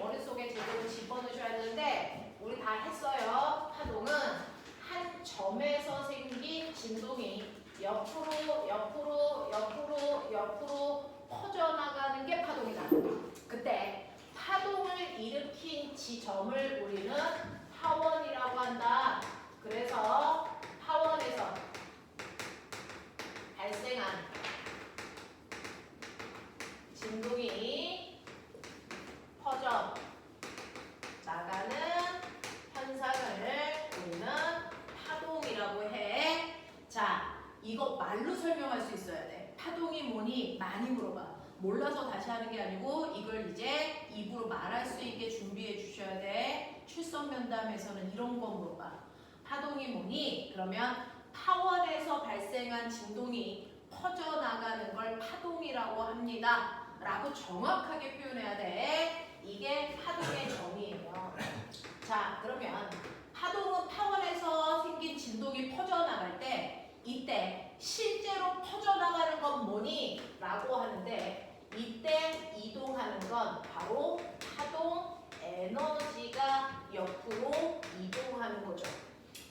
머릿속에 제대로 집어넣으셔야 되는데 우리 다 했어요. 파동은 한 점에서 생긴 진동이 옆으로 퍼져나가는 게 파동이다. 그때 파동을 일으킨 지점을 우리는 파원이라고 한다. 그래서 파원에서 발생한 진동이 퍼져 나가는 현상을 우리는 파동이라고 해. 자, 이거 말로 설명할 수 있어야 돼. 파동이 뭐니? 많이 물어봐. 몰라서 다시 하는 게 아니고 이걸 이제 입으로 말할 수 있게 준비해 주셔야 돼. 출석 면담에서는 이런 거 물어봐. 파동이 뭐니? 그러면 파원에서 발생한 진동이 퍼져나가는 걸 파동이라고 합니다. 라고 정확하게 표현해야 돼. 이게 파동의 정의예요. 자, 그러면 파동은 파원에서 생긴 진동이 퍼져나갈 때 이때 실제로 퍼져나가는 건 뭐니? 라고 하는데 이때 이동하는 건 바로 파동 에너지가 옆으로 이동하는 거죠.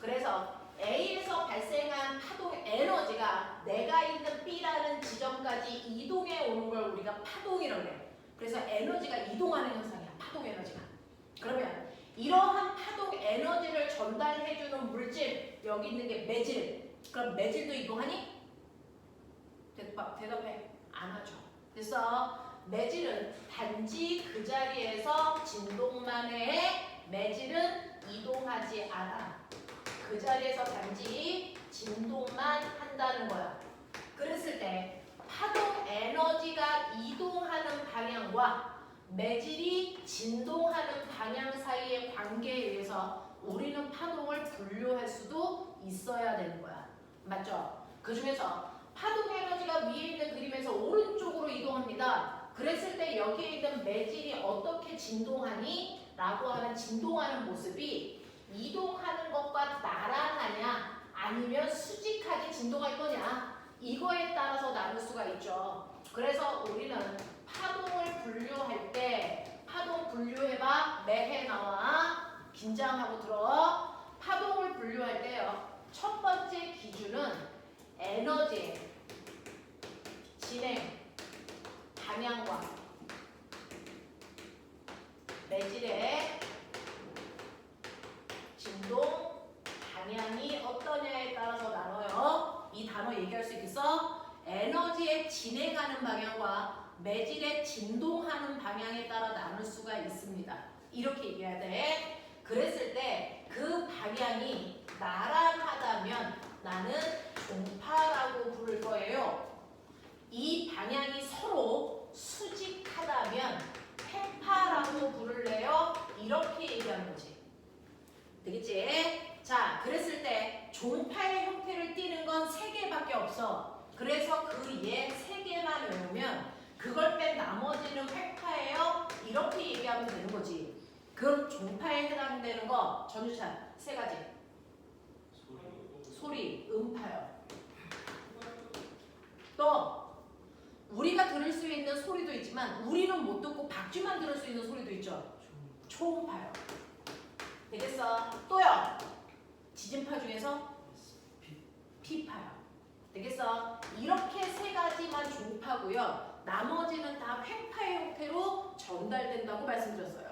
그래서 A에서 발생한 파동 에너지가 내가 있는 B라는 지점까지 이동해 오는 걸 우리가 파동이라고 해요. 그래서 에너지가 이동하는 현상이야. 파동 에너지가. 그러면 이러한 파동 에너지를 전달해주는 물질 여기 있는 게 매질. 그럼 매질도 이동하니? 대답해. 안 하죠. 그래서 매질은 단지 그 자리에서 진동만 해. 매질은 이동하지 않아. 그 자리에서 단지 진동만 한다는 거야. 그랬을 때 파동 에너지가 이동하는 방향과 매질이 진동하는 방향 사이의 관계에 의해서 우리는 파동을 분류할 수도 있어야 되는 거야. 맞죠? 그 중에서 파동 에너지가 위에 있는 그림에서 오른쪽으로 이동합니다. 그랬을 때 여기에 있는 매질이 어떻게 진동하니? 라고 하는 진동하는 모습이 이동하는 것과 나란하냐 아니면 수직하게 진동할 거냐 이거에 따라서 나눌 수가 있죠. 그래서 우리는 파동을 분류할 때 파동 분류해봐. 매해 나와. 긴장하고 들어. 파동을 분류할 때요. 첫 번째 기준은 에너지의 진행 방향과 매질의 진동 방향이 어떠냐에 따라서 나눠요. 이 단어 얘기할 수 있겠어? 에너지의 진행하는 방향과 매질의 진동하는 방향에 따라 나눌 수가 있습니다. 이렇게 얘기해야 돼. 그랬을 때 그 방향이 나란하다면 나는 종파라고 부를 거예요. 이 방향이 서로 수직하다면 팽파라고 부를래요. 이렇게 얘기하는 거지. 되겠지? 자, 그랬을 때 종파의 형태를 띠는 건 3개밖에 없어. 그래서 그 얘 3개만 외우면 그걸 뺀 나머지는 획파예요. 이렇게 얘기하면 되는 거지. 그럼 종파에 해당되는 거 전주찬 3가지. 소리, 음파요. 또 우리가 들을 수 있는 소리도 있지만 우리는 못 듣고 박쥐만 들을 수 있는 소리도 있죠. 초음파요. 되겠어? 또요. 지진파 중에서 P파요. 되겠어? 이렇게 3가지만 종파고요. 나머지는 다 횡파의 형태로 전달된다고 말씀드렸어요.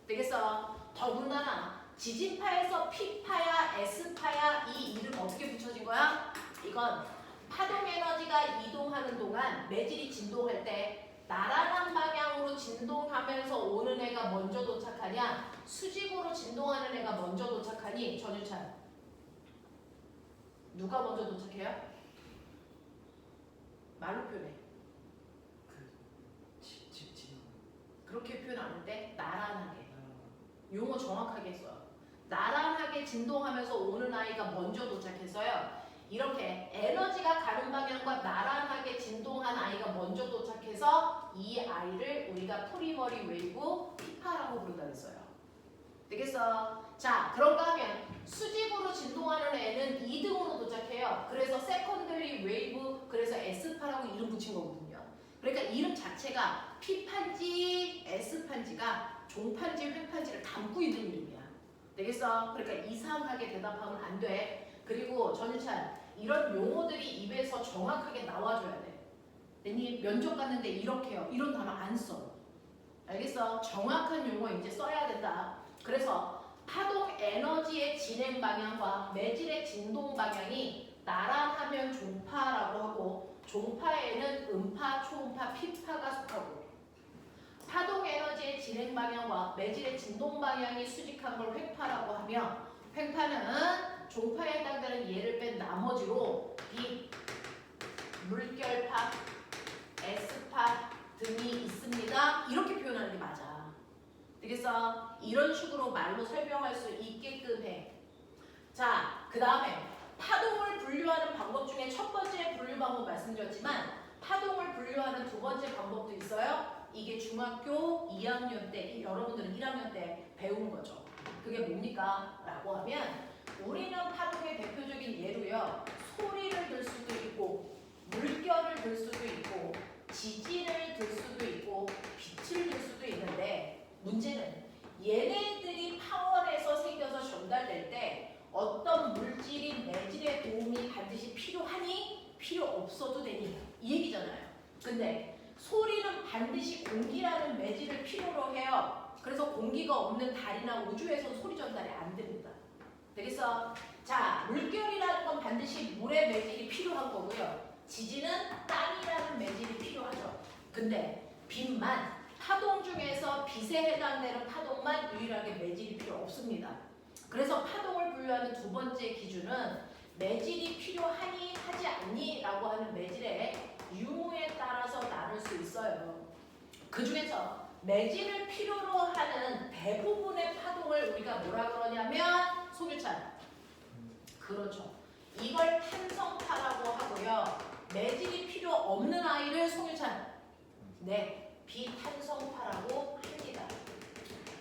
되겠어? 더군다나 지진파에서 P파야 S파야 이 이름 어떻게 붙여진 거야? 이건 파동 에너지가 이동하는 동안 매질이 진동할 때 나란한 방향으로 진동하면서 오는 애가 먼저 도착하냐 수직으로 진동하는 애가 먼저 도착하니 전유찬 누가 먼저 도착해요? 말로 표현해. 그렇게 표현 안 하는데 나란하게. 용어 정확하게 써요. 나란하게 진동하면서 오는 아이가 먼저 도착했어요. 이렇게 에너지가 가는 방향과 나란하게 진동한 아이가 먼저 도착해서 이 아이를 우리가 토리머리 웨이브 피파라고 부른다 그랬어요. 되겠어? 자, 그런가 하면 수직으로 진동하는 애는 2등으로 도착해요. 그래서 세컨더리 웨이브, 그래서 S파라고 이름 붙인 거거든요. 그러니까 이름 자체가 P판지, S판지가 종판지, 횡판지를 담고 있는 이름이야. 되겠어? 그러니까 이상하게 대답하면 안 돼. 그리고 전유찬, 이런 용어들이 입에서 정확하게 나와줘야 돼. 괜히 면접 갔는데 이렇게요. 이런 단어 안 써. 알겠어? 정확한 용어 이제 써야 된다. 그래서 파동 에너지의 진행 방향과 매질의 진동 방향이 나란하면 종파라고 하고, 종파에는 음파, 초음파, 피파가 속하고, 파동 에너지의 진행 방향과 매질의 진동 방향이 수직한 걸 횡파라고 하며, 횡파는 종파에 해당되는 예를 뺀 나머지로 빛, 물결파, S파 등이 있습니다. 이렇게 표현하는 게 맞아. 되겠어? 이런 식으로 말로 설명할 수 있게끔 해. 자, 그 다음에 파동을 분류하는 방법 중에 첫 번째 분류 방법 말씀드렸지만, 파동을 분류하는 두 번째 방법도 있어요. 이게 중학교 2학년 때, 여러분들은 1학년 때 배운 거죠. 그게 뭡니까? 라고 하면, 우리는 파동의 대표적인 예로요, 소리를 들 수도 있고, 물결을 들 수도 있고, 지진을 들 수도 있고, 빛을 들 수도 있는데, 문제는 얘네들이 파원에서 생겨서 전달될 때 어떤 물질이 매질의 도움이 반드시 필요하니? 필요 없어도 되니? 이 얘기잖아요. 근데 소리는 반드시 공기라는 매질을 필요로 해요. 그래서 공기가 없는 달이나 우주에서 소리 전달이 안 됩니다. 되겠어? 자, 물결이라는 건 반드시 물의 매질이 필요한 거고요. 지진은 땅이라는 매질이 필요하죠. 근데 빛만, 파동 중에서 빛에 해당되는 파동만 유일하게 매질이 필요 없습니다. 그래서 파동을 분류하는 두 번째 기준은 매질이 필요하니 하지 않니 라고 하는 매질의 유무에 따라서 나눌 수 있어요. 그 중에서 매질을 필요로 하는 대부분의 파동을 우리가 뭐라 그러냐면, 송유찬, 그렇죠. 이걸 탄성파라고 하고요. 매질이 필요 없는 아이를 송유찬, 네, 비탄성파라고 합니다.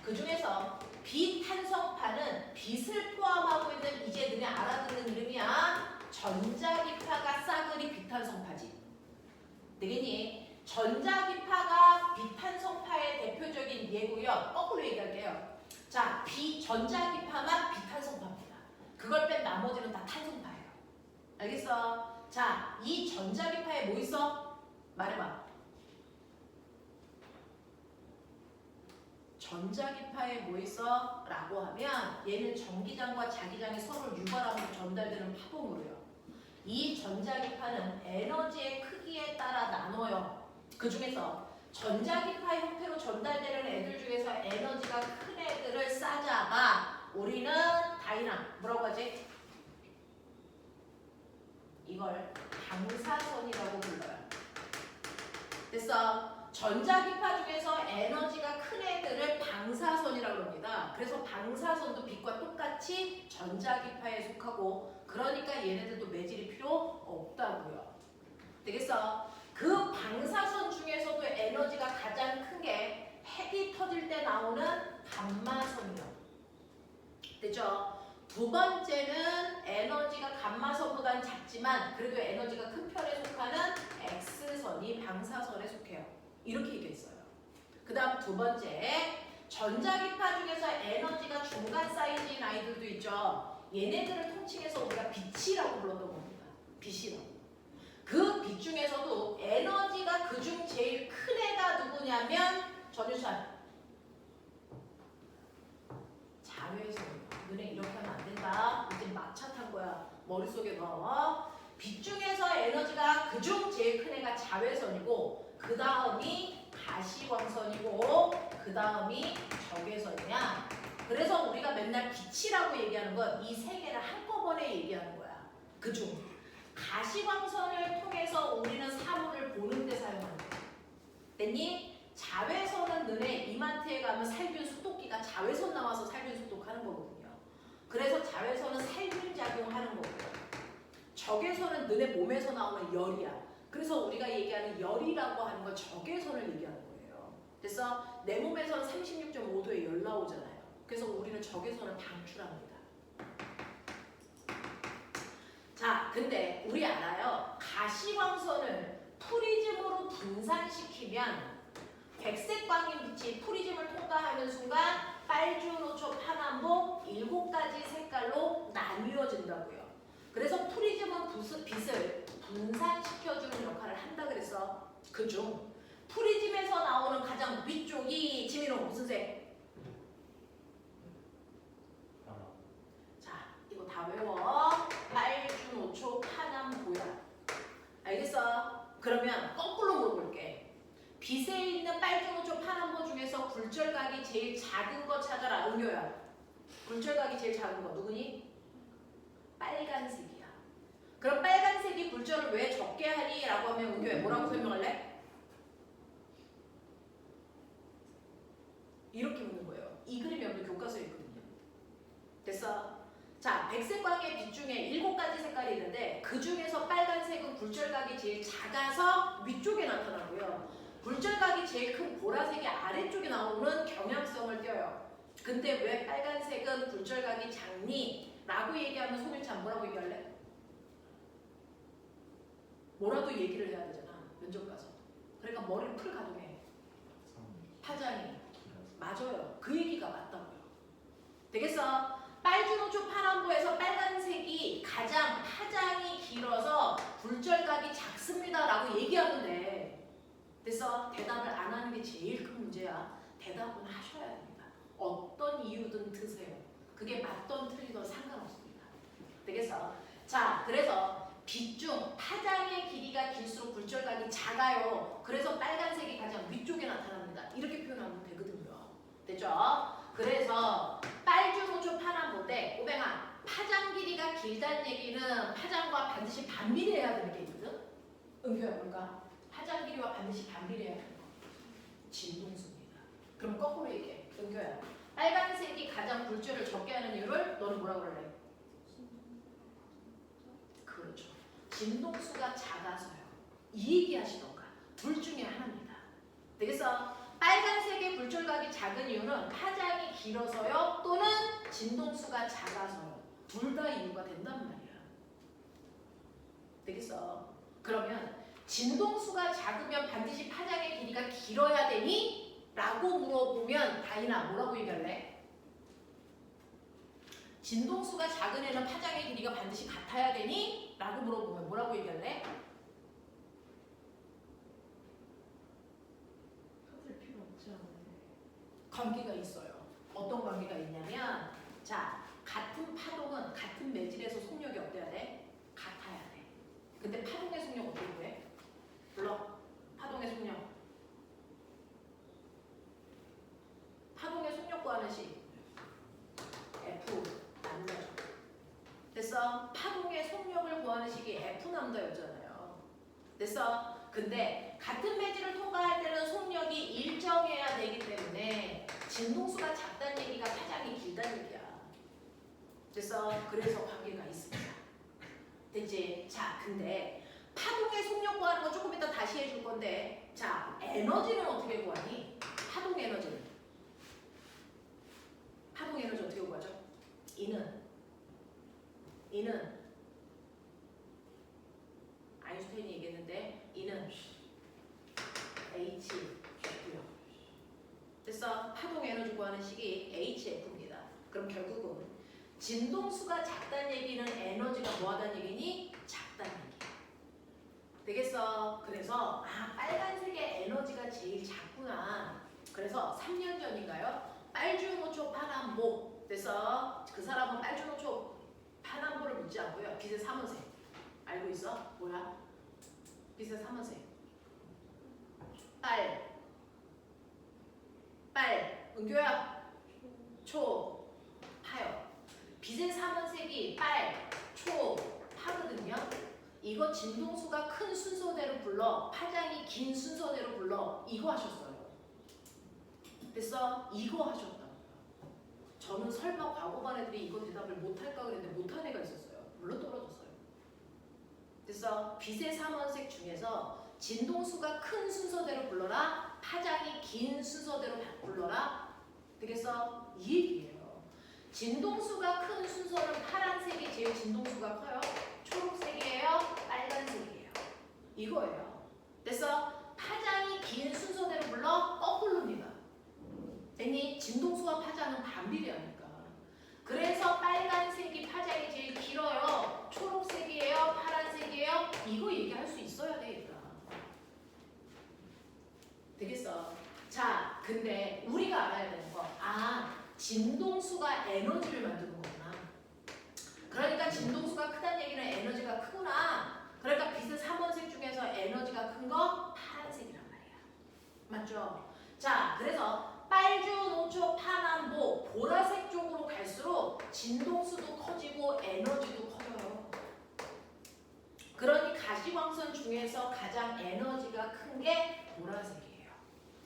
그 중에서 비탄성파는 빛을 포함하고 있는, 이제 너네 알아듣는 이름이야. 전자기파가 싸그리 비탄성파지. 되겠니? 전자기파가 비탄성파의 대표적인 예고요. 거꾸로 얘기할게요. 자, 전자기파만 비탄성파입니다. 그걸 뺀 나머지는 다 탄성파예요. 알겠어? 자, 이 전자기파에 뭐 있어? 말해봐. 전자기파에 뭐 있어? 라고 하면 얘는 전기장과 자기장이 서로 유발하면서 전달되는 파동으로요. 이 전자기파는 에너지의 크기에 따라 나눠요. 그 중에서 전자기파 형태로 전달되는 애들 중에서 에너지가 큰 애들을 싸잡아 우리는 다이나, 뭐라고 하지? 이걸 방사선이라고 불러요. 됐어? 전자기파 중에서 에너지가 큰 애들을 방사선이라고 합니다. 그래서 방사선도 빛과 똑같이 전자기파에 속하고, 그러니까 얘네들도 매질이 필요 없다고요. 되겠어? 그 방사선 중에서도 에너지가 가장 큰 게 핵이 터질 때 나오는 감마선이요. 됐죠? 두 번째는 에너지가 감마선보다는 작지만 그래도 에너지가 큰 편에 속하는 X선이 방사선에 속해요. 이렇게 얘기했어요. 그 다음 두 번째, 전자기파 중에서 에너지가 중간 사이즈인 아이들도 있죠. 얘네들을 통칭해서 우리가 빛이라고 불렀던 겁니다. 빛이라고. 그 빛 중에서도 에너지가 그중 제일 큰 애가 누구냐면, 전유찬, 자외선. 너네 이렇게 하면 안 된다. 이제 막차 탄 거야. 머릿속에 넣어. 빛 중에서 에너지가 그중 제일 큰 애가 자외선이고, 그 다음이 가시광선이고, 그 다음이 적외선이야. 그래서 우리가 맨날 빛이라고 얘기하는 건 이 세 개를 한꺼번에 얘기하는 거야. 그중 가시광선을 통해서 우리는 사물을 보는 데 사용하는 거야. 됐니? 자외선은 너네 이마트에 가면 살균 소독기가 자외선 나와서 살균 소독하는 거거든요. 그래서 자외선은 살균 작용하는 거고요. 적외선은 너네 몸에서 나오는 열이야. 그래서 우리가 얘기하는 열이라고 하는 건 적외선을 얘기하는 거예요. 그래서 내 몸에서는 36.5도의 열 나오잖아요. 그래서 우리는 적외선을 방출합니다. 자, 근데 우리 알아요. 가시광선을 프리즘으로 분산시키면 백색 광인 빛이 프리즘을 통과하는 하는 순간 빨주노초 파남보 7가지 색깔로 나뉘어진다고요. 그래서 프리즘은 빛을 분산시켜주는 역할을 한다 그랬어. 그중 프리즘에서 나오는 가장 위쪽이 지민호 무슨 색? 자, 이거 다 외워. 빨주노초 파남보야. 알겠어? 그러면 거꾸로 물어볼게. 빛에 있는 빨주노초 파남보 중에서 굴절각이 제일 작은 거 찾아라. 은교야. 굴절각이 제일 작은 거 누구니? 빨간색이야. 그럼 빨간색이 굴절을 왜 적게 하니? 라고 하면 은교야 뭐라고 설명할래? 이렇게 묻는 거예요. 이 그림이 여기 교과서에 있거든요. 됐어? 자, 백색광의 빛 중에 7가지 색깔이 있는데 그 중에서 빨간색은 굴절각이 제일 작아서 위쪽에 나타나고요. 굴절각이 제일 큰 보라색이 아래쪽에 나오는 경향성을 띄어요. 근데 왜 빨간색은 굴절각이 작니? 라고 얘기하면 송일찬 뭐라고 얘기할래? 뭐라도 얘기를 해야 되잖아. 면접 가서. 그러니까 머리를 풀 가동해. 파장이. 맞아요. 그 얘기가 맞다고요. 되겠어? 빨주노초 파남보에서 빨간색이 가장 파장이 길어서 굴절각이 작습니다 라고 얘기하면 돼. 됐어? 대답을 안 하는 게 제일 큰 문제야. 대답은 하셔야 됩니다. 어떤 이유든 드세요. 그게 맞던 틀리던 상관없습니다. 되겠어? 자, 그래서 빛 중 파장의 길이가 길수록 굴절각이 작아요. 그래서 빨간색이 가장 위쪽에 나타납니다. 이렇게 표현하면 되거든요. 됐죠? 그래서 빨주노초 파남보 때 오뱅아 파장 길이가 길다는 얘기는 파장과 반드시 반비례해야 되는 게 있거든? 은교야 뭔가? 파장 길이와 반드시 반비례해야 되는 거. 진동수입니다. 그럼 거꾸로 얘기해. 은교야. 빨간색이 가장 굴절을 적게 하는 이유를 너는 뭐라고 그래? 그렇죠. 진동수가 작아서요. 이 얘기 하시던가. 둘 중에 하나입니다. 되겠어? 빨간색의 굴절각이 작은 이유는 파장이 길어서요. 또는 진동수가 작아서요. 둘 다 이유가 된단 말이야. 되겠어? 그러면 진동수가 작으면 반드시 파장의 길이가 길어야 되니? 라고 물어보면 다인아 뭐라고 얘기할래? 진동수가 작은 애는 파장의 길이가 반드시 같아야 되니? 라고 물어보면 뭐라고 얘기할래? 관계가 있어요. 어떤 관계가 있냐면 자, 같은 파동은 같은 매질에서 속력이 어때야 돼? 같아야 돼. 근데 파동의 속력 어떻게 구해? 불러. 파동의 속력. 파동의 속력 구하는 식 F 남자죠. 됐어? 파동의 속력을 구하는 식이 F 남자였잖아요. 됐어? 근데 같은 매질을 통과할 때는 속력이 일정해야 되기 때문에 진동수가 작다는 얘기가 파장이 길다는 얘기야. 됐어? 그래서 관계가 있습니다. 됐지? 자, 근데 파동의 속력 구하는 거 조금 이따 다시 해줄 건데 자, 에너지는 어떻게 구하니? 파동 에너지는. 파동 에너지 어떻게 구하죠? 이는 아인슈타인이 얘기했는데 이는 hf고요. 됐어? 파동 에너지 구하는 식이 hf입니다. 그럼 결국은 진동수가 작다는 얘기는 에너지가 뭐하다는 얘기니? 작다는 얘기야. 되겠어? 그래서 빨간색의 에너지가 제일 작구나. 그래서 3년 전인가요? 빨주노초 파남보. 그래서 그 사람은 빨주노초 파남보를 묻지 않고요. 빛의 3원색. 알고 있어? 뭐야? 빛의 3원색. 빨. 은교야. 초. 파요. 빛의 3원색이 빨, 초, 파거든요. 이거 진동수가 큰 순서대로 불러. 파장이 긴 순서대로 불러. 이거 하셨어요. 됐어? 이거 하셨다고요. 저는 설마 과거반 애들이 이거 대답을 못할까 그랬는데 못한 애가 있었어요. 물론 떨어졌어요. 됐어? 빛의 3원색 중에서 진동수가 큰 순서대로 불러라. 파장이 긴 순서대로 불러라. 되겠어? 이 얘기예요. 진동수가 큰 순서는 파란색이 제일 진동수가 커요. 초록색이에요. 빨간색이에요. 이거예요. 됐어? 파장이 긴 순서대로 불러. 거꾸로입니다. 아니 진동수와 파장은 반비례하니까. 그래서 빨간색이 파장이 제일 길어요. 초록색이에요? 파란색이에요? 이거 얘기할 수 있어야 되겠다. 되겠어? 자, 근데 우리가 알아야 되는 거. 진동수가 에너지를 만드는 거구나. 그러니까 진동수가 크다는 얘기는 에너지가 크구나. 그러니까 빛은 3원색 중에서 에너지가 큰 거 파란색이란 말이야. 맞죠? 자, 그래서 빨주, 노초, 파남보, 보라색 쪽으로 갈수록 진동수도 커지고 에너지도 커져요. 그러니 가시광선 중에서 가장 에너지가 큰 게 보라색이에요.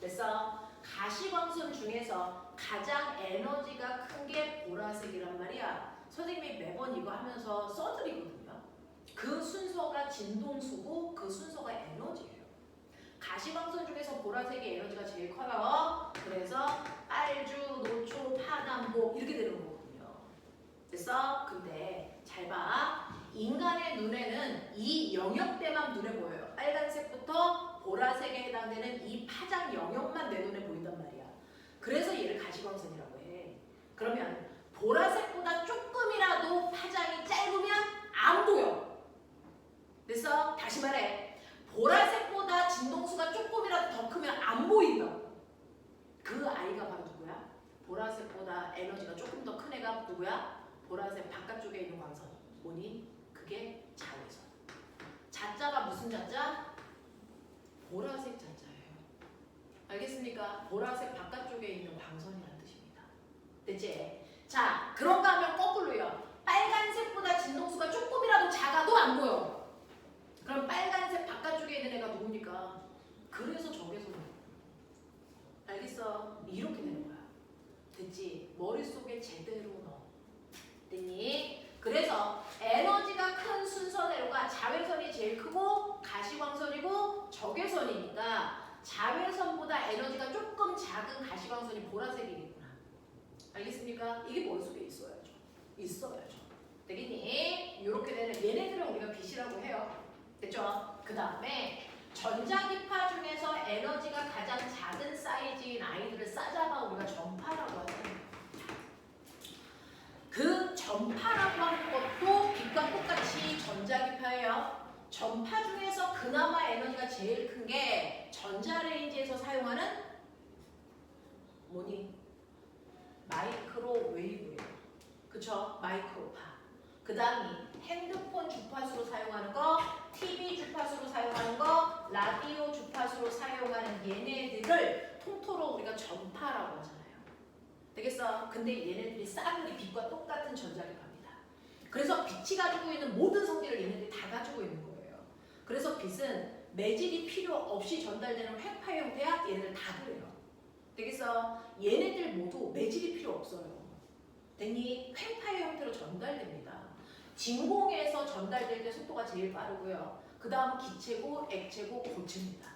됐어? 가시광선 중에서 가장 에너지가 큰 게 보라색이란 말이야. 선생님이 매번 이거 하면서 써드리거든요. 그 순서가 진동수고 그 순서가 에너지예요. 가시광선 중에서 보라색의 에너지가 제일 커요. 그래서 빨주, 노초, 파남보 이렇게 되는 거거든요. 됐어? 근데 잘 봐. 인간의 눈에는 이 영역대만 눈에 보여요. 빨간색부터 보라색에 해당되는 이 파장 영역만 내 눈에 보인단 말이야. 그래서 얘를 가시광선이라고 해. 그러면 보라색보다 조금이라도 파장이 짧으면 안 보여. 됐어? 다시 말해. 보라색보다 진동수가 조금이라도 더 크면 안 보인다고. 그 아이가 바로 누구야? 보라색보다 에너지가 조금 더 큰 애가 누구야? 보라색 바깥쪽에 있는 광선. 뭐니? 그게 자외선. 자자가 무슨 자자? 보라색 자자예요. 알겠습니까? 보라색 바깥쪽에 있는 광선이라는 뜻입니다. 됐지? 자, 그런가 하면 거꾸로요. 빨간색보다 진동수가 조금이라도 작아도 안 보여. 그럼 빨간색 바깥쪽에 있는 애가 누굽니까? 그래서 적외선이에요. 알겠어? 이렇게 되는 거야. 됐지? 머릿속에 제대로 넣어. 됐니? 그래서 에너지가 큰 순서대로가 자외선이 제일 크고 가시광선이고 적외선이니까 자외선보다 에너지가 조금 작은 가시광선이 보라색이겠구나. 알겠습니까? 이게 머릿속에 있어야죠. 있어야죠. 되겠니? 이렇게 되는 얘네들은 우리가 빛이라고 해요. 됐죠? 그 다음에 전자기파 중에서 에너지가 가장 작은 사이즈인 아이들을 싸잡아 우리가 전파라고 하잖아요. 그 전파라고 하는 것도 빛과 똑같이 전자기파예요. 전파 중에서 그나마 에너지가 제일 큰 게 전자레인지에서 사용하는 뭐니? 마이크로웨이브예요. 그쵸? 마이크로파. 그 다음이 핸드폰 주파수로 사용하는 거, TV 주파수로 사용하는 거, 라디오 주파수로 사용하는 얘네들을 통틀어 우리가 전파라고 하잖아요. 되겠어? 근데 얘네들이 싸그리 빛과 똑같은 전자기파입니다. 그래서 빛이 가지고 있는 모든 성질을 얘네들이 다 가지고 있는 거예요. 그래서 빛은 매질이 필요 없이 전달되는 회파 형태야 얘네들 다 그래요. 되겠어? 얘네들 모두 매질이 필요 없어요. 됐니? 회파의 형태로 전달됩니다. 진공에서 전달될 때 속도가 제일 빠르고요. 그 다음 기체고, 액체고, 고체입니다.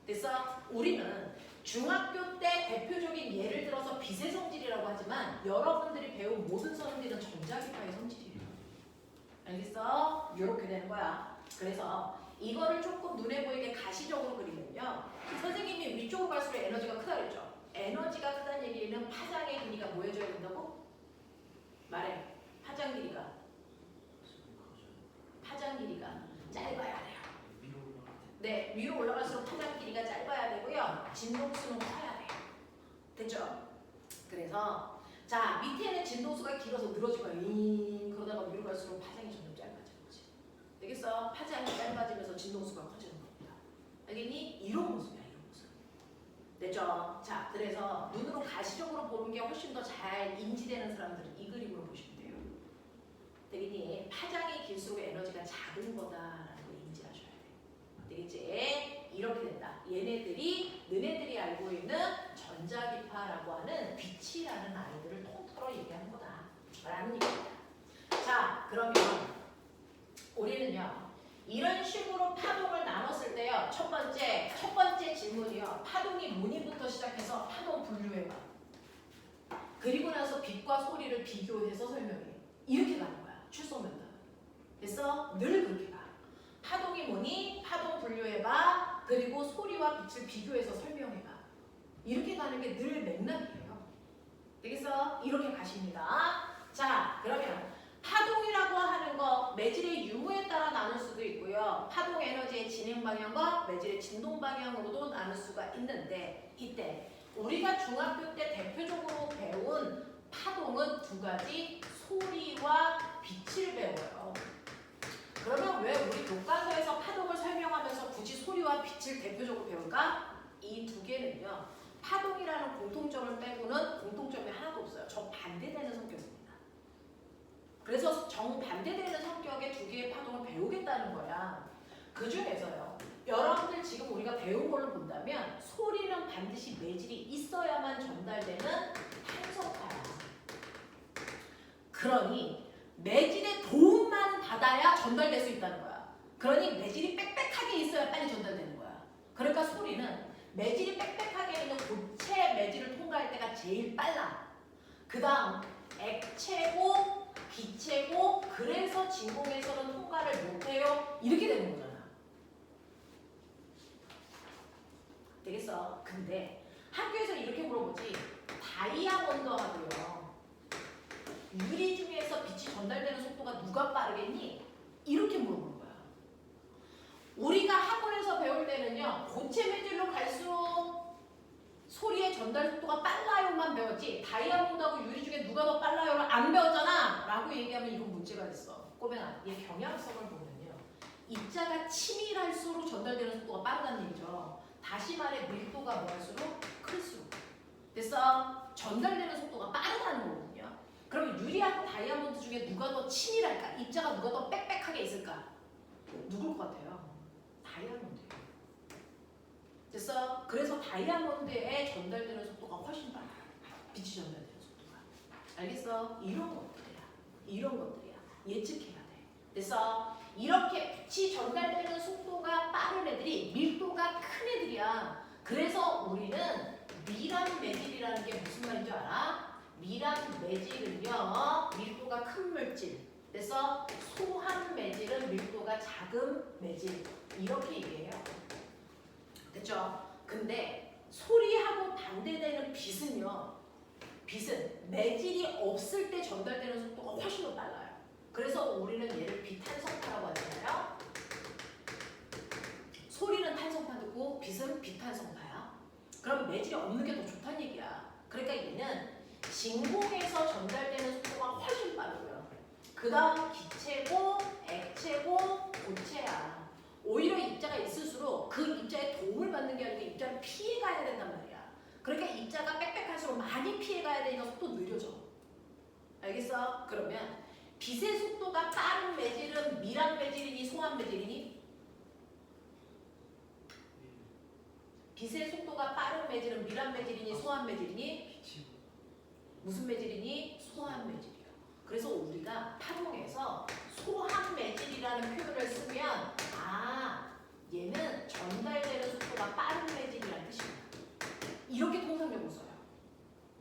됐어? 우리는 중학교 때 대표적인 예를 들어서 빛의 성질이라고 하지만 여러분들이 배운 모든 성질은 전자기파의 성질이에요. 알겠어? 이렇게 되는 거야. 그래서 이거를 조금 눈에 보이게 가시적으로 그리면요. 선생님이 위쪽으로 갈수록 에너지가 크다 그랬죠? 에너지가 크다는 얘기는 파장의 길이가 뭐해져야 된다고? 말해. 파장 길이가. 파장 길이가 짧아야 돼요. 네, 위로 올라갈수록 파장 길이가 짧아야 되고요. 진동수는 커야 돼요. 됐죠? 그래서 자, 밑에는 진동수가 길어서 늘어지고 그러다가 위로 갈수록 파장이 점점 짧아지는 거지. 되겠어? 파장이 짧아지면서 진동수가 커지는 겁니다. 알겠니? 이런 모습이야, 이런 모습. 됐죠? 자, 그래서 눈으로 가시적으로 보는 게 훨씬 더 잘 인지되는 사람들은 이 그림으로 보시면 돼요. 되겠니? 파장이 길수록 에너지가 작은 거다라는 걸 인지하셔야 돼요. 되겠지? 이렇게 된다. 얘네들이 너네들이 알고 있는 전자기파라고 하는 빛이라는 아이들을 통틀어 얘기하는 거다 라는 얘기입니다. 자, 그러면 우리는요 이런 식으로 파동을 나눴을 때요 첫 번째 질문이요 파동이 뭐니부터 시작해서 파동 분류해봐. 그리고 나서 빛과 소리를 비교해서 설명해. 이렇게 가는 거야 출석 면담. 됐어? 늘 그렇게 가. 파동이 뭐니? 파동 분류해봐. 그리고 소리와 빛을 비교해서 설명해봐. 이렇게 가는 게 늘 맥락이에요. 진행 방향과 매질의 진동 방향으로도 나눌 수가 있는데 이때 우리가 중학교 때 대표적으로 배운 파동은 두 가지 소리와 빛을 배워요. 그러면 왜 우리 교과서에서 파동을 설명하면서 굳이 소리와 빛을 대표적으로 배울까? 이 두 개는요. 파동이라는 공통점을 빼고는 공통점이 하나도 없어요. 정반대되는 성격입니다. 그래서 정반대되는 성격의 두 개의 파동을 배우겠다는 거야. 그 중에서요. 여러분들 지금 우리가 배운 걸로 본다면 소리는 반드시 매질이 있어야만 전달되는 탄성파야. 그러니 매질의 도움만 받아야 전달될 수 있다는 거야. 그러니 매질이 빽빽하게 있어야 빨리 전달되는 거야. 그러니까 소리는 매질이 빽빽하게 있는 고체 매질을 통과할 때가 제일 빨라. 그 다음 액체고 기체고 그래서 진공에서는 통과를 못해요. 이렇게 되는 거잖아. 되겠어? 근데 학교에서 이렇게 물어보지. 다이아몬드하고요. 유리 중에서 빛이 전달되는 속도가 누가 빠르겠니? 이렇게 물어보는 거야. 우리가 학원에서 배울 때는요. 고체 매질로 갈수록 소리의 전달 속도가 빨라요만 배웠지 다이아몬드하고 유리 중에 누가 더 빨라요를 안 배웠잖아 라고 얘기하면 이건 문제가 있어. 꼬맹아, 얘 경향성을 보면요. 입자가 치밀할수록 전달되는 속도가 빠르다는 얘기죠. 다시 말해 밀도가 뭐할수록 클수록. 됐어? 전달되는 속도가 빠르다는 거거든요. 그럼 유리하고 다이아몬드 중에 누가 더 치밀할까? 입자가 누가 더 빽빽하게 있을까? 누굴 것 같아요? 다이아몬드예요. 됐어? 그래서 다이아몬드에 전달되는 속도가 훨씬 빨라. 빛이 전달되는 속도가. 알겠어? 이런 것들이야. 이런 것들이야. 예측해야 돼. 됐어? 이렇게 빛이 전달되는 속도가 빠른 애들이 밀도가 큰 애들이야. 그래서 우리는 미란 매질이라는 게 무슨 말인 줄 알아? 미란 매질은요. 밀도가 큰 물질. 그래서 소한 매질은 밀도가 작은 매질. 이렇게 얘기해요. 됐죠? 근데 소리하고 반대되는 빛은요. 빛은 매질이 없을 때 전달되는 속도가 훨씬 더 빨라요. 그래서 우리는 얘를 비탄성파라고 하잖아요. 소리는 탄성파고 빛은 비탄성파야. 그럼 매질이 없는 게 더 좋다는 얘기야. 그러니까 얘는 진공에서 전달되는 속도가 훨씬 빠르고요. 그 다음 기체고 액체고 고체야. 오히려 입자가 있을수록 그 입자의 도움을 받는 게 아니고 입자를 피해가야 된단 말이야. 그러니까 입자가 빽빽할수록 많이 피해가야 되니까 속도 느려져. 알겠어? 그러면 빛의 속도가 빠른 매질은 미란 매질이니 소한 매질이니? 빛의 속도가 빠른 매질은 미란 매질이니 소한 매질이니? 무슨 매질이니? 소한 매질이야. 그래서 우리가 파동에서 소한 매질이라는 표현을 쓰면 얘는 전달되는 속도가 빠른 매질이라는 뜻이야. 이렇게 통상적으로 써요.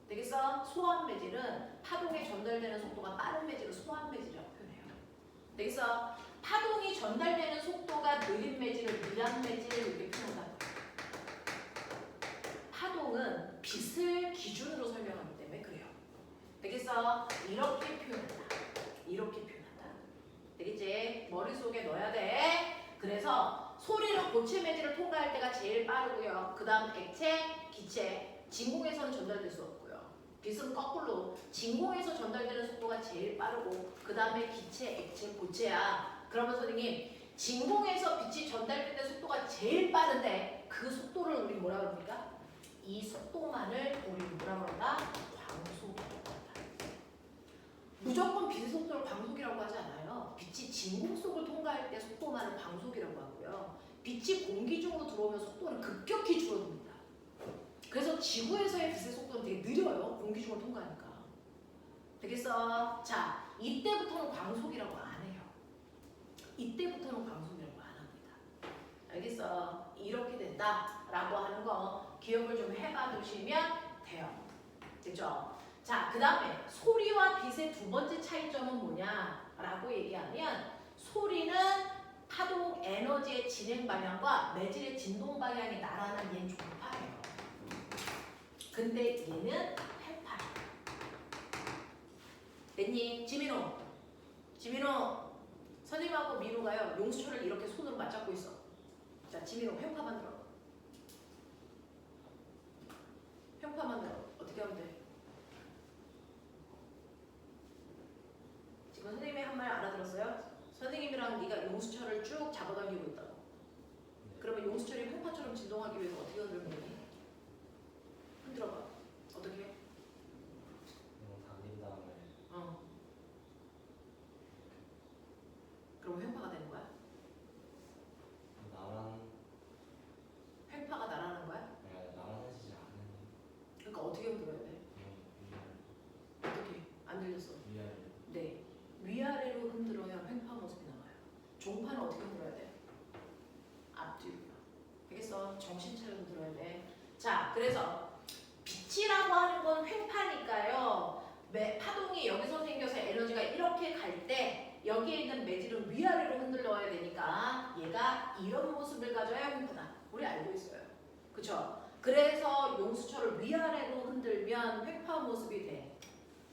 되겠어? 소한 매질은 파동에 전달되는 속도가 빠른 매질을 소한 매질이라고 표현해요. 되겠어? 파동이 전달되는 속도가 느린 매질을 미란 매질 이렇게 표현한다. 파동은 빛을 기준으로 설명하기 때문에 그래요. 되겠어? 이렇게 표현한다. 이렇게 표현한다. 되겠지? 머릿속에 넣어야 돼. 그래서 소리는 고체 매질을 통과할 때가 제일 빠르고요. 그 다음 액체, 기체, 진공에서는 전달될 수 없고요. 빛은 거꾸로 진공에서 전달되는 속도가 제일 빠르고 그 다음에 기체, 액체, 고체야. 그러면 선생님 진공에서 빛이 전달될 때 속도가 제일 빠른데 그 속도를 우리 뭐라 그럽니까? 이 속도만을 우리 뭐라 그런다? 광속이라고 한다. 무조건 빛의 속도를 광속이라고 하지 않아요. 빛이 진공 속을 통과할 때 속도만을 광속이라고 하고요. 빛이 공기 중으로 들어오면 속도는 급격히 줄어듭니다. 그래서 지구에서의 빛의 속도는 되게 느려요. 공기 중을 통과하니까. 되겠어? 자, 이때부터는 광속이라고 안 해요. 이때부터는 광속이라고 안 합니다. 알겠어? 이렇게 된다라고 하는 거 기억을 좀 해봐 두시면 돼요. 됐죠? 자, 그 다음에 소리와 빛의 두 번째 차이점은 뭐냐라고 얘기하면 소리는 파동 에너지의 진행 방향과 매질의 진동 방향이 나란한 얘는 종파예요. 근데 얘는 팔파예요. 됐니? 지민호. 선생님하고 민호가요. 용수철을 이렇게 손으로 맞잡고 있어. 자, 지민호 횡파 만들어. 횡파 만들어. 어떻게 하면 돼? 지금 선생님이 한 말 알아들었어요? 선생님이랑 네가 용수철을 쭉 잡아당기고 있다고. 그러면 용수철이 횡파처럼 진동하기 위해서 어떻게 흔들면 되니? 흔들어봐. 어떻게 해? 당긴 다음에 그럼 횡파가 되는 거야? 나란 횡파가 날아가는 거야? 나란해지지 않는 그러니까 어떻게 흔들어야 돼? 어떻게? 안 들렸어. 위아래 네. 위아래로 흔들어야 횡파 모습이 나와요. 종파는 어떻게 흔들어야 돼? 앞뒤로. 알겠어? 정신 차려 흔들어야 돼. 자, 그래서 빛이라고 하는 건 횡파니까요. 파동이 여기서 생겨서 에너지가 이렇게 갈 때 여기에 있는 매질은 위아래로 흔들어야 되니까 얘가 이런 모습을 가져야 횡파다. 우리 알고 있어요. 그쵸? 그래서 용수철을 위아래로 흔들면 횡파 모습이 돼.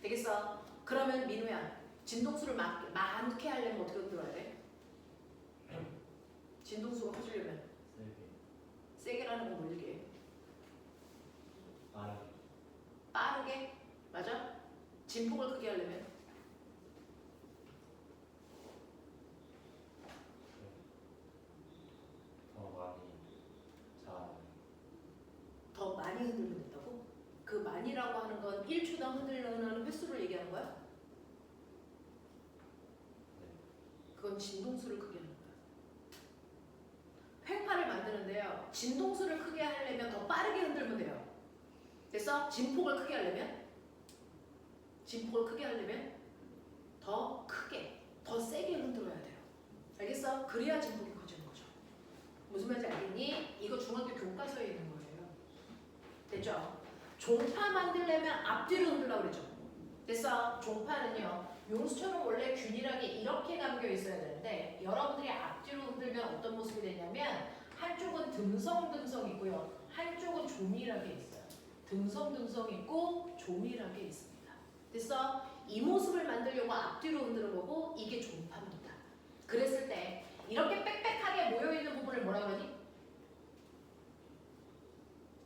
되겠어? 그러면 민우야, 진동수를 많게 하려면 어떻게 흔들어야 돼? 진동수가 커지려면 세게라는 건 몰리게 빠르게 맞아? 진폭을 크게 하려면 더 많이 흔들면 된다고? 그 많이라고 하는 건 1초당 흔들려는 횟수를 얘기하는 거야? 그건 진동수를 크게 하는 거야. 횡파를 만드는데요. 진동수를 크게 하려면 더 빠르게 흔들면 돼요. 됐어? 진폭을 크게 하려면? 진폭을 크게 하려면 더 크게, 더 세게 흔들어야 돼요. 알겠어? 그래야 진폭이 커지는 거죠. 무슨 말인지 알겠니? 이거 중학교 교과서에 있는 거예요. 됐죠? 종파 만들려면 앞뒤로 흔들라고 그랬죠. 됐어? 종파는요. 용수철은 원래 균일하게 이렇게 감겨 있어야 되는데 여러분들이 앞뒤로 흔들면 어떤 모습이 되냐면 한쪽은 듬성듬성 있고요. 한쪽은 조밀하게 있어요. 듬성듬성 있고 조밀하게 있습니다. 됐어? 이 모습을 만들려고 앞뒤로 흔드는 거고 이게 종파입니다. 그랬을 때 이렇게 빽빽하게 모여있는 부분을 뭐라 그러니?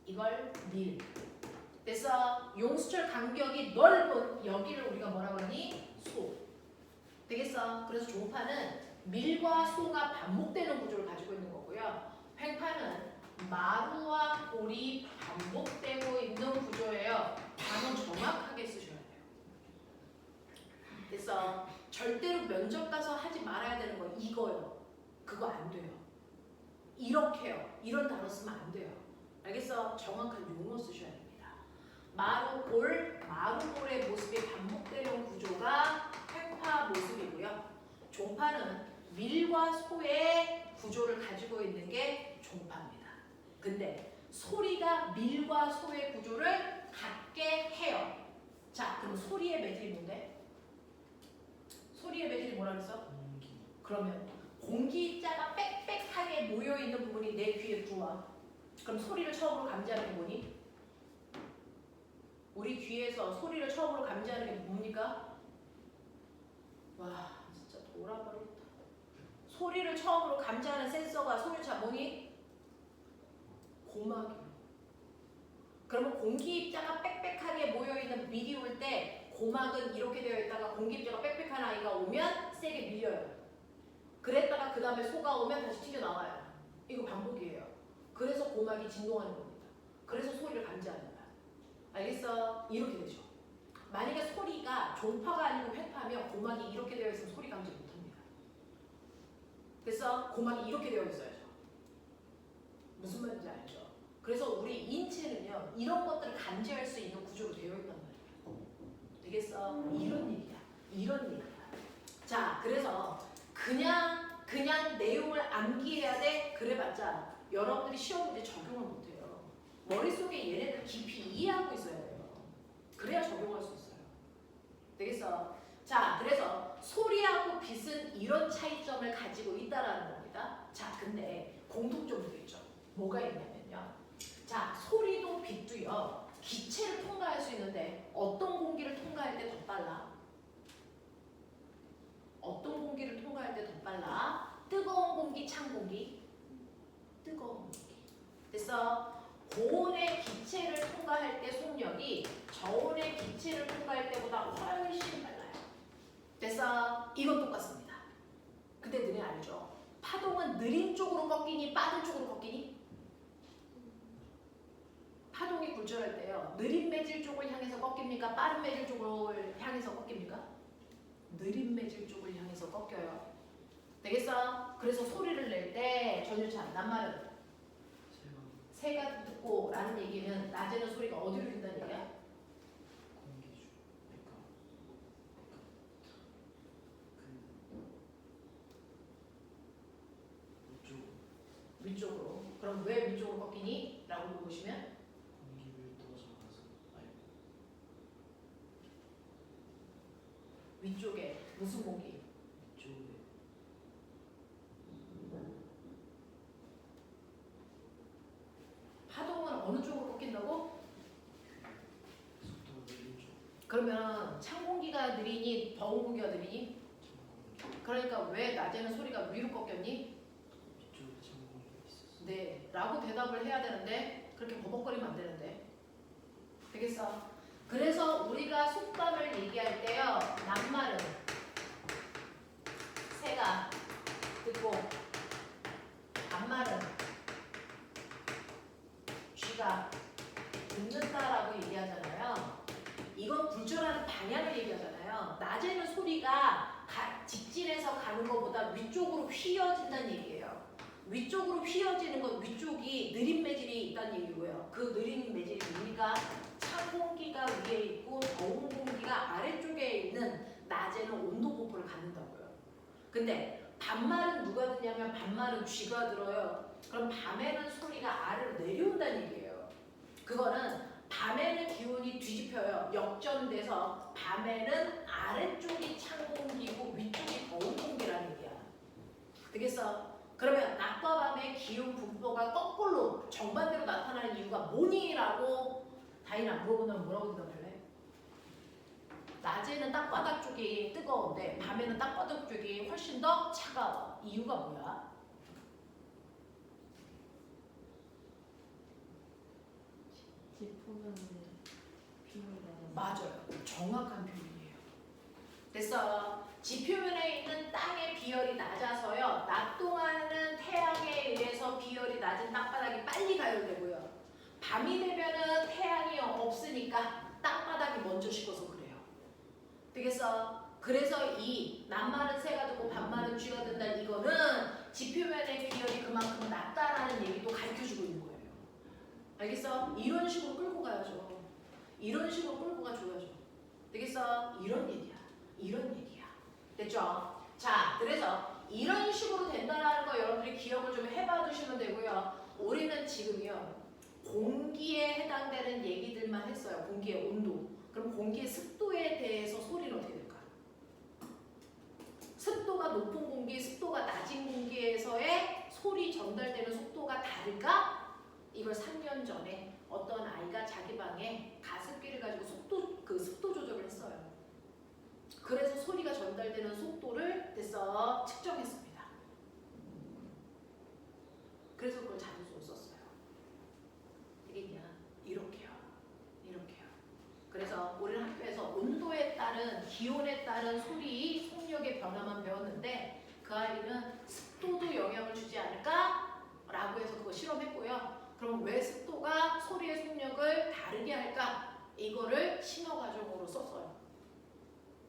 이걸 밀. 됐어? 용수철 간격이 넓은 여기를 우리가 뭐라 그러니? 소. 되겠어? 그래서 종파는 밀과 소가 반복되는 구조를 가지고 있는 거고요. 횡파는 마루와 골이 반복되고 있는 구조예요. 단어 정확하게 쓰셔야 돼요. 됐어? 절대로 면접 가서 하지 말아야 되는 거 이거요. 그거 안 돼요. 이렇게요. 이런 단어 쓰면 안 돼요. 알겠어? 정확한 용어 쓰셔야 됩니다. 마루골의 모습이 반복되는 구조가 횡파 모습이고요. 종파는 밀과 소의 구조를 가지고 있는 게 종파입니다. 근데 소리가 밀과 소의 구조를 갖게 해요. 자, 그럼 소리의 매질이 뭔데? 소리의 매질이 뭐라 그랬어? 그러면 공기자가 빽빽하게 모여있는 부분이 내 귀에 들어와. 그럼 소리를 처음으로 감지하는 게 뭐니? 우리 귀에서 소리를 처음으로 감지하는 게 뭡니까? 와 진짜 돌아버렸다. 소리를 처음으로 감지하는 센서가 소리차 뭐니? 고막이요. 그러면 공기 입자가 빽빽하게 모여있는 미리 올 때 고막은 이렇게 되어 있다가 공기 입자가 빽빽한 아이가 오면 세게 밀려요. 그랬다가 그 다음에 소가 오면 다시 튀겨나와요. 이거 반복이에요. 그래서 고막이 진동하는 겁니다. 그래서 소리를 감지하는 거야. 알겠어? 이렇게 되죠. 만약에 소리가 종파가 아니고 횡파면 고막이 이렇게 되어 있으면 소리 감지 못합니다. 그래서 고막이 이렇게 되어 있어야죠. 무슨 말인지 알죠? 그래서 우리 인체는요. 이런 것들을 감지할 수 있는 구조로 되어 있단 말이에요. 되겠어? 이런 얘기야. 이런 얘기야. 자, 그래서 그냥 내용을 암기해야 돼. 그래봤자 여러분들이 시험 문제 적용을 못해요. 머릿속에 얘네들 깊이 이해하고 있어야 돼요. 그래야 적용할 수 있어요. 되겠어? 자, 그래서 소리하고 빛은 이런 차이점을 가지고 있다라는 겁니다. 자, 근데 공통점도 있죠. 뭐가 있냐면요. 자, 소리도 빛도요. 기체를 통과할 수 있는데 어떤 공기를 통과할 때 더 빨라? 어떤 공기를 통과할 때 더 빨라? 뜨거운 공기, 찬 공기? 됐어? 고온의 기체를 통과할 때 속력이 저온의 기체를 통과할 때보다 훨씬 빨라요. 됐어? 이건 똑같습니다. 근데 너네 알죠? 파동은 느린 쪽으로 꺾이니 빠른 쪽으로 꺾이니? 파동이 굴절할 때요. 느린 매질 쪽을 향해서 꺾입니까? 빠른 매질 쪽을 향해서 꺾입니까? 느린 매질 쪽을 향해서 꺾여요. 되겠어? 그래서 소리를 낼 때 전유차 낱말은 새가 듣고 라는 얘기는 낮에는 소리가 어디로 든다는 얘기야? 공기주. 위쪽으로. 그럼 왜 위쪽으로 꺾이니? 라고 물어보시면 공기를 떠져가서 위쪽에 무슨 공기? 이쪽에 파동은 어느 쪽으로 꺾인다고? 속도가 느린 쪽. 그러면 찬 공기가 느리니 더운 공기가 느리니? 그러니까 왜 낮에는 소리가 위로 꺾였니? 이쪽에 찬 공기가 있었어. 네 라고 대답을 해야 되는데 그렇게 버벅거리면 안 되는데 되겠어? 그래서 우리가 속담을 얘기할 때요 낱말은 새가 듣고 반말은 쥐가 듣는다라고 얘기하잖아요. 이건 굴절하는 방향을 얘기하잖아요. 낮에는 소리가 직진해서 가는 것보다 위쪽으로 휘어진다는 얘기예요. 위쪽으로 휘어지는 건 위쪽이 느린 매질이 있다는 얘기고요. 그 느린 매질이 뭡니까? 찬 공기가 위에 있고 더운 공기가 아래쪽에 있는 낮에는 온도 분포를 갖는다고요. 근데 밤말은 누가 듣냐면 밤말은 쥐가 들어요. 그럼 밤에는 소리가 아래로 내려온다는 얘기예요. 그거는 밤에는 기온이 뒤집혀요. 역전돼서 밤에는 아래쪽이 찬 공기고 위쪽이 더운 공기라는 얘기야. 되겠어? 그러면 낮과 밤의 기온 분포가 거꾸로 정반대로 나타나는 이유가 뭐니?라고 다이나 물어본다면 뭐라고 대답할래? 낮에는 땅바닥 쪽이 뜨거운데 밤에는 땅바닥 쪽이 훨씬 더 차가워. 이유가 뭐야? 지프면은 비율이 맞아요. 정확한 표현이에요. 됐어. 지표면에 있는 땅의 비열이 낮아서요. 낮 동안은 태양에 의해서 비열이 낮은 땅바닥이 빨리 가열되고요. 밤이 되면은 태양이 없으니까 땅바닥이 먼저 식어서 그래요. 되겠어? 그래서 이 낮마른 새가 듣고 밤마른 쥐가 든다 이거는 지표면의 비열이 그만큼 낮다라는 얘기도 가르쳐주고 있는 거예요. 알겠어? 이런 식으로 끌고 가야죠. 이런 식으로 끌고 가줘야죠. 되겠어? 이런 얘기야. 이런 얘기야. 됐죠? 자, 그래서 이런 식으로 된다는 거 여러분들이 기억을 좀 해봐 두시면 되고요. 우리는 지금요. 공기에 해당되는 얘기들만 했어요. 공기의 온도. 그럼 공기의 습도에 대해서 소리는 어떻게 될까? 습도가 높은 공기, 습도가 낮은 공기에서의 소리 전달되는 속도가 다를까? 이걸 3년 전에 어떤 아이가 자기 방에 가습기를 가지고 습도 조절을 했어요. 그래서 소리가 전달되는 속도를 됐어 측정했습니다. 그래서 그걸 자료적으로 썼어요. 되겠냐? 이렇게요. 이렇게요. 그래서 우리는 학교에서 온도에 따른 기온에 따른 소리 속력의 변화만 배웠는데 그 아이는 습도도 영향을 주지 않을까? 라고 해서 그거 실험했고요. 그럼 왜 습도가 소리의 속력을 다르게 할까? 이거를 심화 과정으로 썼어요.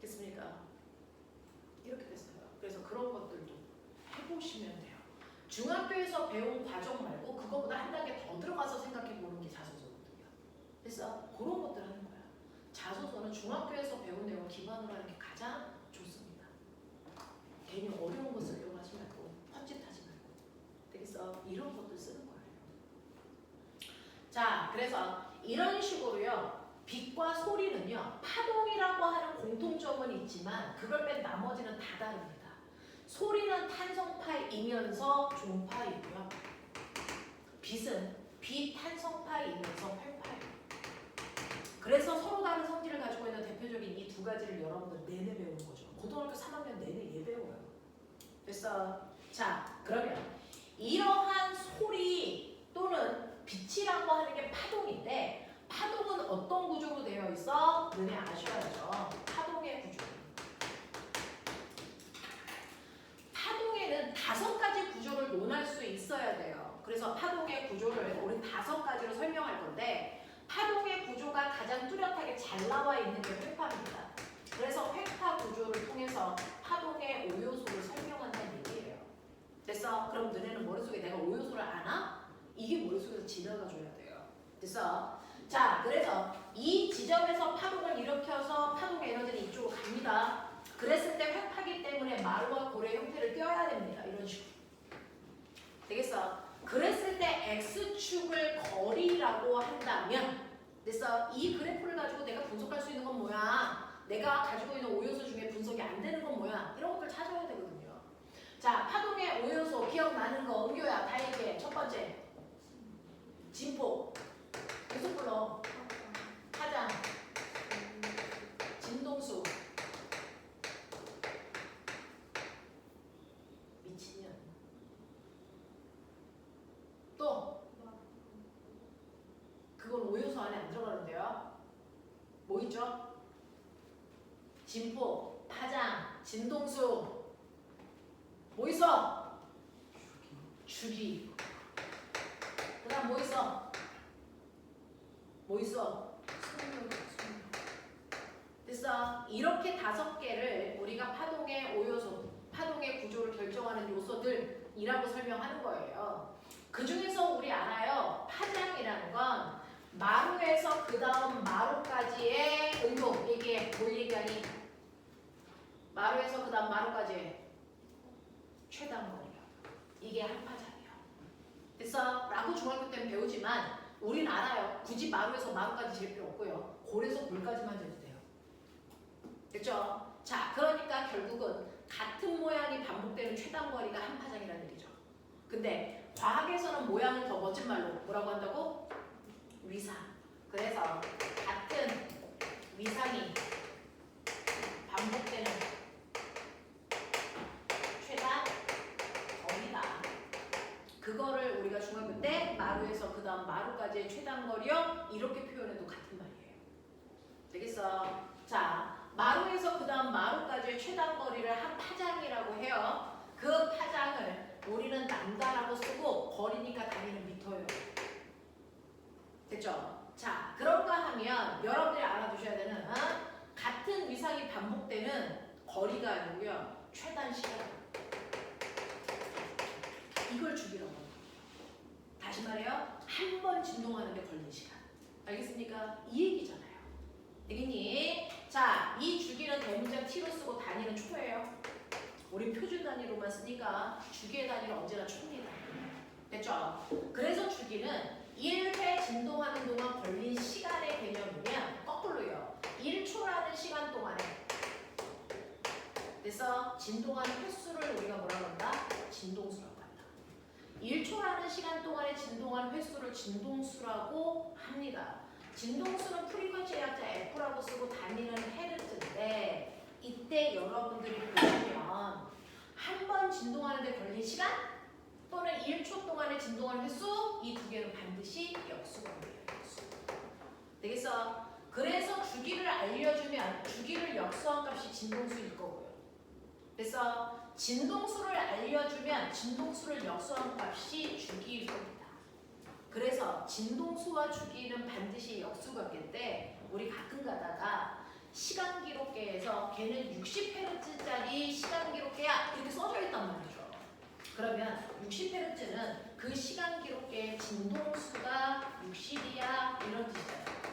됐습니까? 이렇게 됐어요. 그래서 그런 것들도 해보시면 돼요. 중학교에서 배운 과정 말고 그거보다 한 단계 더 들어가서 생각해 보는 게 자소서거든요. 그래서 그런 것들 하는 거야. 자소서는 중학교에서 배운 내용 기반으로 하는 게 가장 좋습니다. 괜히 어려운 거 쓰려고 하지 말고 헛짓하지 말고 되겠어? 이런 것들 쓰는 거예요. 자, 그래서 이런 식으로요. 빛과 소리는요. 파동이라고 하는 공통점은 있지만 그걸 뺀 나머지는 다 다릅니다. 소리는 탄성파이면서 종파이고요. 빛은 비탄성파이면서 활파예요. 그래서 서로 다른 성질을 가지고 있는 대표적인 이 두 가지를 여러분들 내내 배우는 거죠. 고등학교 3학년 내내 얘 배워요. 됐어? 자, 그러면 이러한 소리 또는 빛이라고 하는 게 파동인데 파동은 어떤 구조로 되어 있어? 너네 아셔야죠. 파동의 구조. 파동에는 5가지 구조를 논할 수 있어야 돼요. 그래서 파동의 구조를 우리 5가지로 설명할 건데 파동의 구조가 가장 뚜렷하게 잘 나와 있는 게 회파입니다. 그래서 회파 구조를 통해서 파동의 5요소를 설명한다는 얘기예요. 됐어? 그럼 너네는 머릿속에 내가 5요소를 아나? 이게 머릿속에서 지나가 줘야 돼요. 됐어? 자, 그래서 이 지점에서 파동을 일으켜서 파동의 에너지는 이쪽으로 갑니다. 그랬을 때 회파기 때문에 마루와 고래 형태를 띄어야 됩니다. 이런 식으로. 되겠어? 그랬을 때 X축을 거리라고 한다면 그래서 이 그래프를 가지고 내가 분석할 수 있는 건 뭐야? 내가 가지고 있는 5요소 중에 분석이 안 되는 건 뭐야? 이런 것들 찾아야 되거든요. 자, 파동의 5요소 기억나는 거 은교야 다 얘기해. 첫 번째 진폭 계속 불러. 파장 진동수 미친년 또 그건 5요소 안에 안 들어가는데요. 뭐 있죠? 진폭, 파장, 진동수 뭐 있어? 주기. 그 다음 뭐 있어? 뭐 있어? 됐어. 이렇게 5개를 우리가 파동의 5요소, 파동의 구조를 결정하는 요소들이라고 설명하는 거예요. 그 중에서 우리 알아요. 파장이라는 건 마루에서 그 다음 마루까지의 운동. 얘기해. 뭘 얘기하니? 마루에서 그 다음 마루까지의 최단거리야. 이게 한 파장이야. 됐어? 라고 중학교 때는 배우지만 우린 알아요. 굳이 마루에서 마루까지 질 필요 없고요. 골에서 골까지만 재도 돼요. 됐죠? 자, 그러니까 결국은 같은 모양이 반복되는 최단거리가 한 파장이라는 얘기죠. 근데 과학에서는 모양을 더 멋진 말로 뭐라고 한다고? 위상. 그래서 같은 위상이 반복되는 최단 거리다. 그거를 우리가 중학교 때 마루에서 그 다음 마루까지의 최단거리요 이렇게 표현해도 같은 말이에요. 되겠어? 자, 마루에서 그 다음 마루까지의 최단거리를 한 파장이라고 해요. 그 파장을 우리는 남다라고 쓰고 거리니까 다니는 미터예요. 됐죠? 자, 그런가 하면 여러분들이 알아두셔야 되는 같은 위상이 반복되는 거리가 아니고요. 최단 시간. 이걸 주기라고 합니다. 다시 말해요. 한 번 진동하는 데 걸린 시간. 알겠습니까? 이 얘기잖아요. 되겠니? 자, 이 주기는 대문자 T로 쓰고 단위는 초예요. 우리 표준 단위로만 쓰니까 주기의 단위는 언제나 초입니다. 됐죠? 그래서 주기는 1회 진동하는 동안 걸린 시간의 개념이면 거꾸로요. 1초라는 시간 동안에 그래서 진동하는 횟수를 우리가 뭐라고 한다? 진동수라고 한다. 1초라는 시간 동안에 진동하는 횟수를 진동수라고 합니다. 진동수는 프리퀀시 약자 F라고 쓰고 단위는 헤르츠인데 이때 여러분들이 보시면 한 번 진동하는 데 걸린 시간 또는 1초 동안에 진동하는 횟수 이 두 개는 반드시 역수관계예요. 역수. 되겠어? 그래서 주기를 알려주면 주기를 역수한 값이 진동수일 거고요. 그래서 진동수를 알려주면 진동수를 역수한 값이 주기일 겁니다. 그래서 진동수와 주기는 반드시 역수관계인데 우리 가끔 가다가 시간 기록계에서 걔는 60Hz짜리 시간 기록계야 이렇게 써져 있단 말이죠. 그러면 60Hz는 그 시간 기록계의 진동수가 60이야 이런 뜻이잖아요.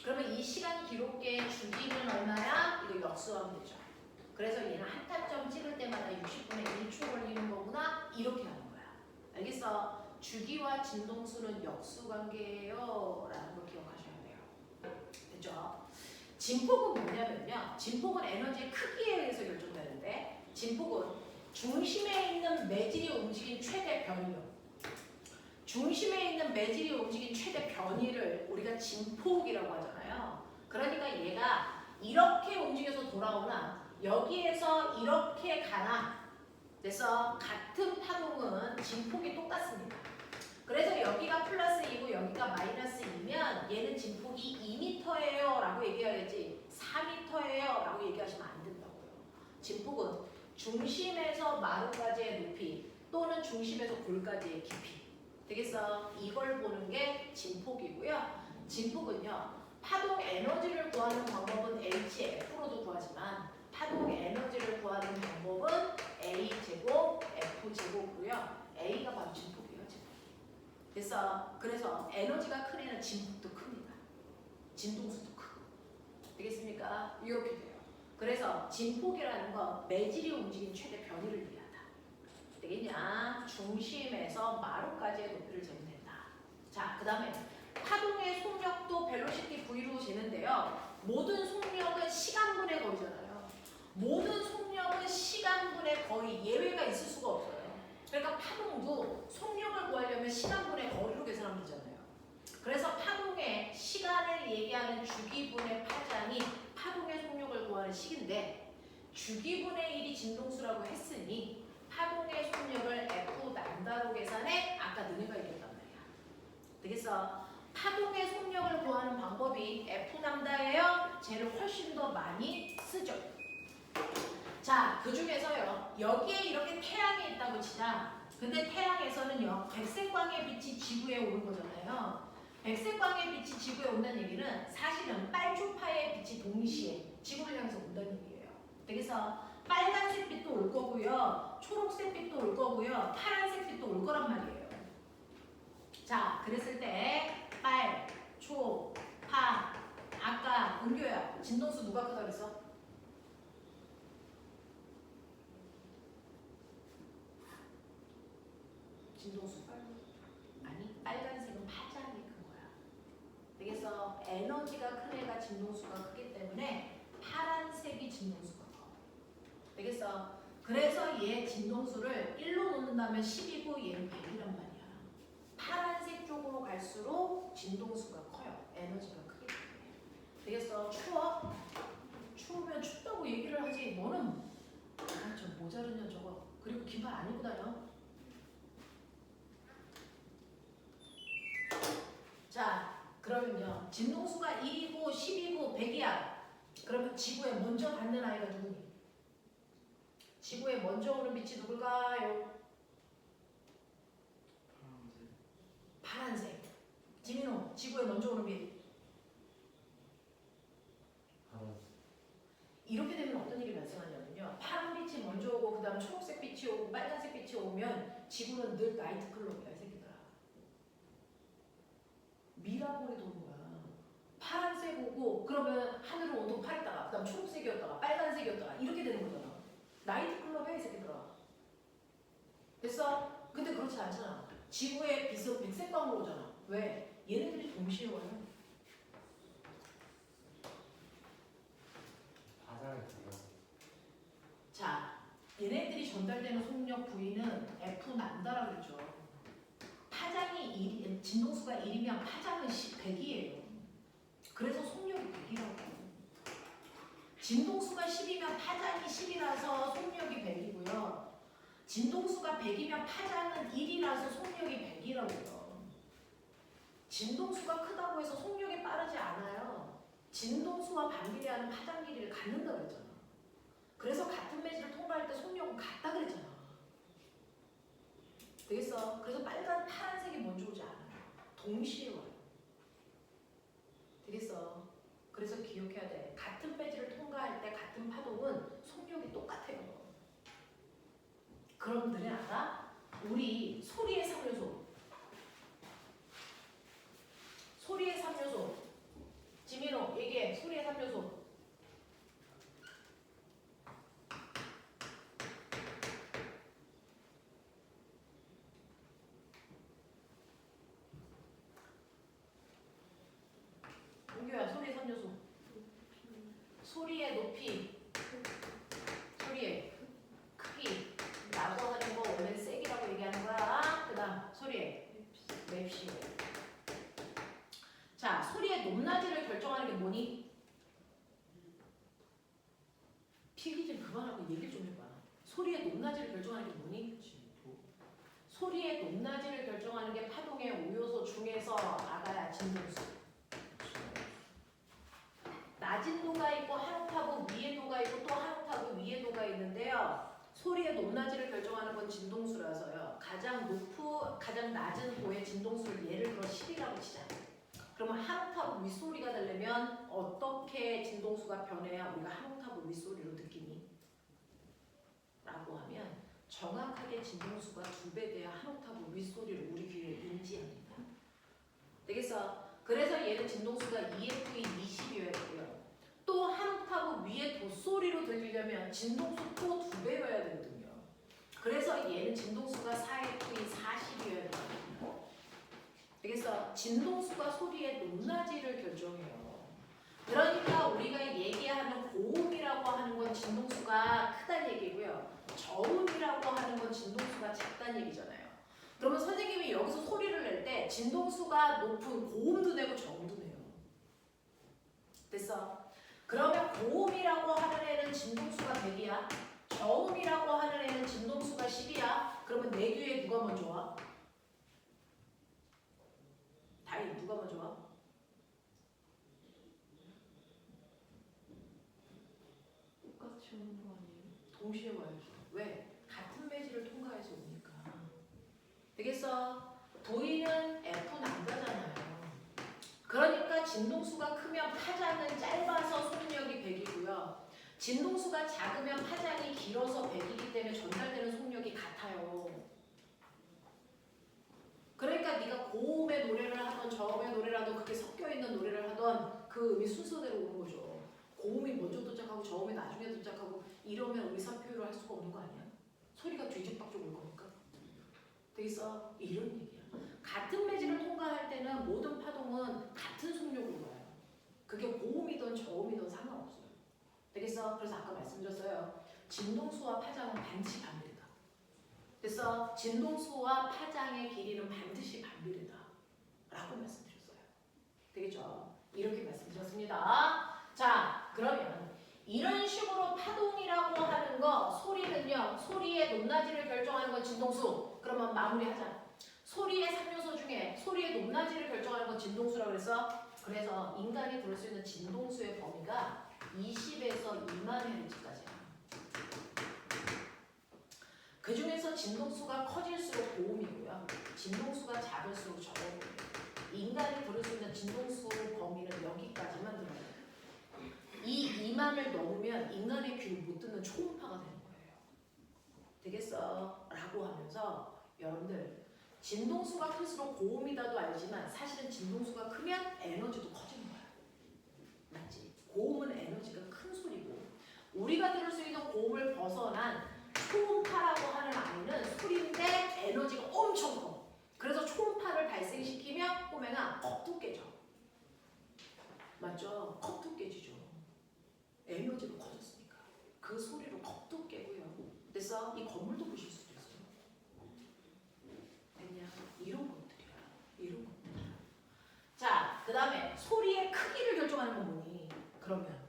그러면 이 시간 기록계의 주기는 얼마야? 이거 역수하면 되죠. 그래서 얘는 한 타점 찍을 때마다 60분의 1초 걸리는 거구나 이렇게 하는 거야. 알겠어? 주기와 진동수는 역수관계예요 라는 걸 기억하셔야 돼요. 됐죠? 진폭은 뭐냐면요. 진폭은 에너지의 크기에 의해서 결정되는데 진폭은 중심에 있는 매질이 움직인 최대 변이요. 중심에 있는 매질이 움직인 최대 변이를 우리가 진폭이라고 하잖아요. 그러니까 얘가 이렇게 움직여서 돌아오나 여기에서 이렇게 가나 그래서 같은 파동은 진폭이 똑같습니다. 그래서 여기가 플러스 2고 여기가 마이너스 2면 얘는 진폭이 2m예요 라고 얘기해야지 4m예요 라고 얘기하시면 안 된다고요. 진폭은 중심에서 마루까지의 높이 또는 중심에서 골까지의 깊이. 되겠어? 이걸 보는 게 진폭이고요. 진폭은요. 파동 에너지를 구하는 방법은 HF로도 구하지만 파동 에너지를 구하는 방법은 A제곱 F제곱으로요. A가 바로 진폭이에요. 진폭. 그래서 에너지가 큰 애는 진폭도 큽니다. 진동수도 크고. 되겠습니까? 이렇게 돼요. 그래서 진폭이라는 건 매질이 움직인 최대 변이를 의미한다. 되겠냐? 중심에서 마루까지의 높이를 재면 된다. 자, 그 다음에 파동의 속력도 벨로시티 V로 재는데요. 모든 속력은 시간분의 거리잖아요. 모든 속력은 시간분의 거리, 예외가 있을 수가 없어요. 그러니까 파동도 속력을 구하려면 시간분의 거리로 계산하면 되잖아요. 그래서 파동의 시간을 얘기하는 주기분의 파장이 파동의 속력을 구하는 식인데 주기분의 1이 진동수라고 했으니 파동의 속력을 F 남다로 계산해 아까 너네가 얘기했단 말이야. 되겠어? 파동의 속력을 구하는 방법이 F 남다예요. 쟤를 훨씬 더 많이 쓰죠. 자, 그 중에서요. 여기에 이렇게 태양이 있다고 치자. 근데 태양에서는요. 백색광의 빛이 지구에 오는 거잖아요. 백색광의 빛이 지구에 온다는 얘기는 사실은 빨주파의 빛이 동시에 지구를 향해서 온다는 얘기예요. 되겠어? 빨간색 빛도 올 거고요. 초록색 빛도 올 거고요. 파란색 빛도 올 거란 말이에요. 자, 그랬을 때 빨, 초, 파. 아까 은교야. 진동수 누가 크다 그랬어? 진동수 아니, 빨간색은 파장이 큰 거야. 되겠어? 에너지가 큰 애가 진동수가 크기 때문에 파란색이 진동수가 커. 되겠어? 그래서 얘 진동수를 1로 놓는다면 10이고 얘는 100이란 말이야. 파란색 쪽으로 갈수록 진동수가 커요. 에너지가 크기 때문에. 되겠어? 추워? 추우면 춥다고 얘기를 하지. 너는 저 모자르냐 저거. 그리고 긴팔 안 입고 다녀. 자, 그러면요. 진동수가 1이고 10이고 100이야. 그러면 지구에 먼저 닿는 아이가 누구니? 지구에 먼저 오는 빛이 누굴까요? 파란색. 지민호, 지구에 먼저 오는 빛. 이렇게 되면 어떤 일이 발생하냐면요. 파란 빛이 먼저 오고 그 다음 초록색 빛이 오고 빨간색 빛이 오면 지구는 늘 나이트클럽이야. 이 새끼들아. 미라볼이 도는 거야. 파란색 오고 그러면 하늘은 온통 파랬다가 그 다음 초록색이었다가 빨간색이었다가 이렇게 되는 거잖아. 나이트클럽이야 이 새끼들아. 됐어? 근데 그렇지 않잖아. 지구의 빛은 백색광으로 오잖아. 왜? 얘네들이 동시에 와요. 자, 얘네들이 전달되는 속력 V는 F 남다라고 그랬죠. 파장이 1, 진동수가 1이면 파장은 100이에요. 그래서 속력이 100이라고. 진동수가 10이면 파장이 10이라서 속력이 100이고요. 진동수가 100이면 파장은 1이라서 속력이 100이라고요. 진동수가 크다고 해서 속력이 빠르지 않아요. 진동수와 반비례하는 파장 길이를 갖는다고 했잖아. 그래서 같은 매질을 통과할 때 속력은 같다 그랬잖아. 되겠어? 그래서 파란색이 먼저 오지 않아요. 동시에 와요. 되겠어? 그래서 기억해야 돼. 같은 배지를 통과할 때 같은 파동은 속력이 똑같아요. 그럼 너네 알아? 우리 소리의 3요소. 소리의 3요소. 지민호 얘기해. 소리의 3요소. 은규야, 소리의 3요소. 소리의 높이, 소리의 크기 라고 하는 거 원래 세기라고 얘기하는 거야. 그 다음 소리의 맵시. 자, 소리의 높낮이를 결정하는 게 뭐니? 필기 좀 그만하고 얘기 좀 해봐. 소리의 높낮이를 결정하는 게 뭐니? 소리의 높낮이를 결정하는 게 파동의 5요소 중에서 아가야 진동수. 낮은 도가 있고 한 옥타브 위에 도가 있고 또 한 옥타브 위에 도가 있는데요. 소리의 높낮이를 결정하는 건 진동수라서요. 가장 낮은 도의 진동수를 예를 들어 10이라고 치자. 그러면 한 옥타브 윗소리가 되려면 어떻게 진동수가 변해야 우리가 한 옥타브 윗소리로 듣기니? 라고 하면 정확하게 진동수가 2배 돼야 한 옥타브 윗소리를 우리 귀에 인지합니다. 되겠어? 그래서 얘는 진동수가 EFE 20이어야 되고요. 또 한 옥타브 위에 도소리로 들리려면 진동수 또 2배여야 되거든요. 그래서 얘는 진동수가 4FE 40이어야 되거든요. 되겠어? 진동수가 소리의 높낮이를 결정해요. 그러니까 우리가 얘기하는 고음이라고 하는 건 진동수가 크다는 얘기고요. 저음이라고 하는 건 진동수가 작다는 얘기잖아요. 그러면 선생님이 여기서 소리를 낼 때 진동수가 높은 고음도 내고 저음도 내요. 됐어? 그러면 고음이라고 하는 애는 진동수가 100이야. 저음이라고 하는 애는 진동수가 10이야. 그러면 내 귀에 누가 먼저 와? 다이 누가 먼저 와? 똑같이 오는 거 아니에요? 동시에 와야죠. 왜? 같은 매질을 통과해서 오니까. 되겠어? V는 F 남자잖아요. 그러니까 진동수가 크면 파장은 짧아서 속력이 100이고요. 진동수가 작으면 파장이 길어서 100이기 때문에 전달되는 속력이 같아요. 그러니까 네가 고음의 노래를 하던 저음의 노래를 하던 그게 섞여있는 노래를 하던 그 음이 순서대로 오는 거죠. 고음이 먼저 도착하고 저음이 나중에 도착하고 이러면 의사 표현을 할 수가 없는 거 아니야? 소리가 뒤집박죽 올 거니까. 되겠어? 이런 얘기야. 같은 매질을 통과할 때는 모든 파동은 같은 속력으로 와요. 그게 고음이든 저음이든 상관없어요. 되겠어? 그래서 아까 말씀드렸어요. 진동수와 파장은 반드시 반비례다. 됐어? 진동수와 파장의 길이는 반드시 반비례다. 라고 말씀드렸어요. 되겠죠? 이렇게 말씀드렸습니다. 자, 그러면 이런 식으로 파동이라고 하는 거, 소리는요, 소리의 높낮이를 결정하는 건 진동수. 그러면 마무리하자. 소리의 3요소 중에 소리의 높낮이를 결정하는 건 진동수라고 그래서 인간이 들을 수 있는 진동수의 범위가 20에서 2만 헤르츠까지야. 그 중에서 진동수가 커질수록 고음이고요. 진동수가 작을수록 저음이에요. 인간이 들을 수 있는 진동수 범위는 여기까지만 들어요. 이 2만을 넘으면 인간의 귀를 못 듣는 초음파가 되는 거예요. 되겠어? 라고 하면서 여러분들 진동수가 클수록 고음이다도 알지만 사실은 진동수가 크면 에너지도 커지는 거야. 맞지? 고음은 에너지가 큰 소리고 우리가 들을 수 있는 고음을 벗어난 초음파라고 하는 아이는 소리인데 에너지가 엄청 커. 그래서 초음파를 발생시키면 꼬맹아 컵도 깨져. 맞죠? 컵도 깨지죠. 에너지도 커졌으니까. 그 소리로 컵도 깨고요. 그래서 이 건물도 부실 수도 있어요. 됐냐? 이런 것들이야. 이런 것들이야. 자, 그 다음에 소리의 크기를 결정하는 건 뭐니? 그러면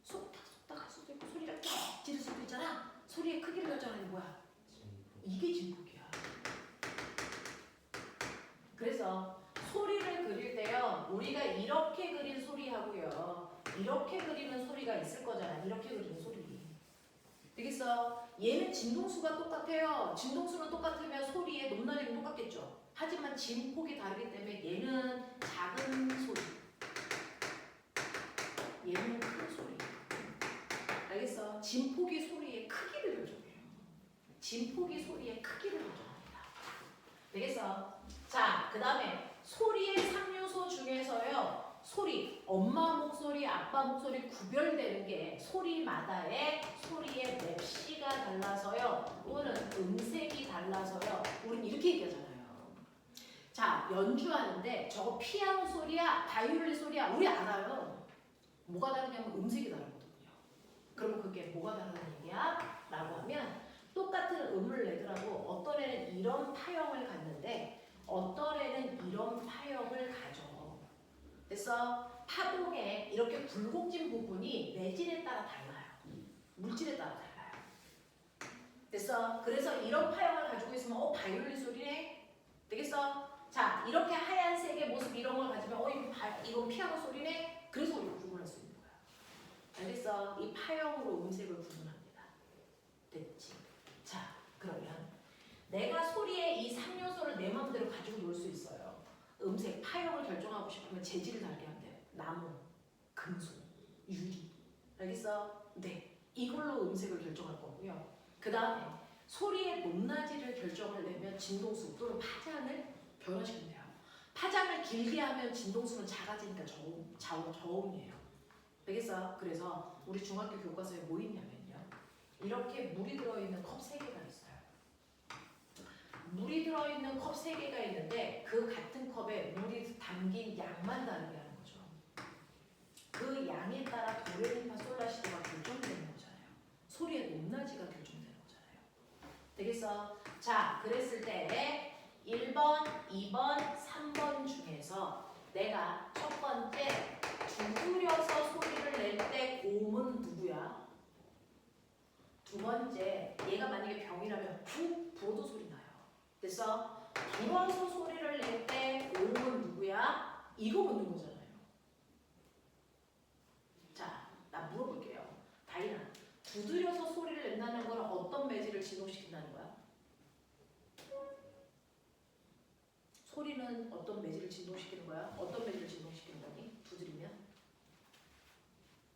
속닥속닥 할 수도 있고 소리가 쫙 지를 수도 있잖아. 소리의 크기를 결정하는 게 뭐야? 이게 진폭이야. 그래서 소리를 그릴 때요. 우리가 이렇게 그린 소리하고요. 이렇게 그리는 소리가 있을 거잖아. 이렇게 그리는 소리. 되겠어? 얘는 진동수가 똑같아요. 진동수는 똑같으면 소리의 높낮이는 똑같겠죠. 하지만 진폭이 다르기 때문에 얘는 작은 소리. 얘는 큰 소리. 알겠어? 진폭이 소리의 크기를 결정해요. 진폭이 소리의 크기를 결정합니다. 되겠어? 자, 그 다음에 소리의 3요소 중에서요. 소리, 엄마 목소리, 아빠 목소리 구별되는 게 소리마다의 소리의 맵시가 달라서요. 또는 음색이 달라서요. 우린 이렇게 얘기하잖아요. 자, 연주하는데 저거 피아노 소리야, 바이올린 소리야. 우리 알아요. 뭐가 다르냐면 음색이 다르거든요. 그러면 그게 뭐가 다르다는 얘기야? 라고 하면 똑같은 음을 내더라도 어떤 애는 이런 파형을 갖는데 어떤 애는 이런 파형을 가져. 그래서 파동에 이렇게 굴곡진 부분이 매질에 따라 달라요. 물질에 따라 달라요. 됐어? 그래서 이런 파형을 가지고 있으면 바이올린 소리네? 되겠어? 자, 이렇게 하얀색의 모습 이런 걸 가지면 이건 피아노 소리네? 그래서 우리가 구분할 수 있는 거야. 알겠어? 이 파형으로 음색을 구분합니다. 됐지? 자, 그러면 내가 소리의 이 3요소를 내 마음대로 가지고 놀 수 있어요. 음색, 파형을 결정하고 싶으면 재질을 다르게 하면 돼요. 나무, 금속, 유리. 알겠어? 네. 이걸로 음색을 결정할 거고요. 그 다음에 소리의 높낮이를 결정하려면 진동수 또는 파장을 변화시키면 돼요. 파장을 길게 하면 진동수는 작아지니까 저음이에요. 되겠어? 그래서 우리 중학교 교과서에 뭐 있냐면요. 이렇게 물이 들어있는 컵 3개가 있어요. 물이 들어있는 컵 3개가 있는데 그 같은 컵에 물이 담긴 양만 다르게 하는 거죠. 그 양에 따라 도레미파솔라시도가 결정되는 거잖아요. 소리의 높낮이가 결정되는 거잖아요. 되겠어? 자, 그랬을 때 1번, 2번, 3번 중에서 내가 첫 번째 두드려서 소리를 낼 때 고음은 누구야? 두 번째, 얘가 만약에 병이라면 푹 불어도 소리 나요. 됐어? 불어서 소리를 낼 때 고음은 누구야? 이거 묻는 거잖아요. 자, 나 물어볼게요. 다이나, 두드려서 소리를 낸다는 건 어떤 매질을 진동시킨다는 거야? 소리는 어떤 매질을 진동시키는 거야? 어떤 매질을 진동시키는 거니? 두드리면?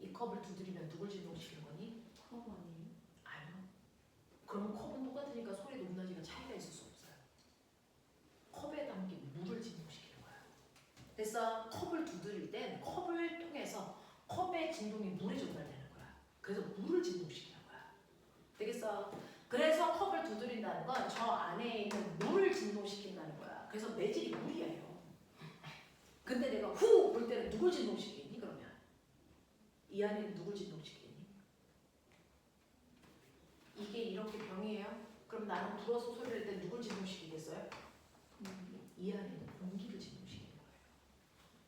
이 컵을 두드리면 누굴 진동시키는 거니? 컵 아니에요? 아니요. 그러면 컵은 똑같으니까 소리 높낮이가 차이가 있을 수 없어요. 컵에 담긴 물을 진동시키는 거야. 그래서 컵을 두드릴 땐 컵을 통해서 컵의 진동이 물에 전달되는 거야. 그래서 물을 진동시키는 거야. 되겠어? 그래서 컵을 두드린다는 건 저 안에 있는 물을 진동시킨다는 거야. 그래서 매질이 물이에요. 근데 내가 후 볼 때는 누굴 진동시키니 그러면? 이 안에 있는 누굴 진동시키니? 이게 이렇게 병이에요? 그럼 나는 불어서 소리를 낼 때 누굴 진동시키겠어요? 이 안에 있는 공기를 진동시키는 거예요.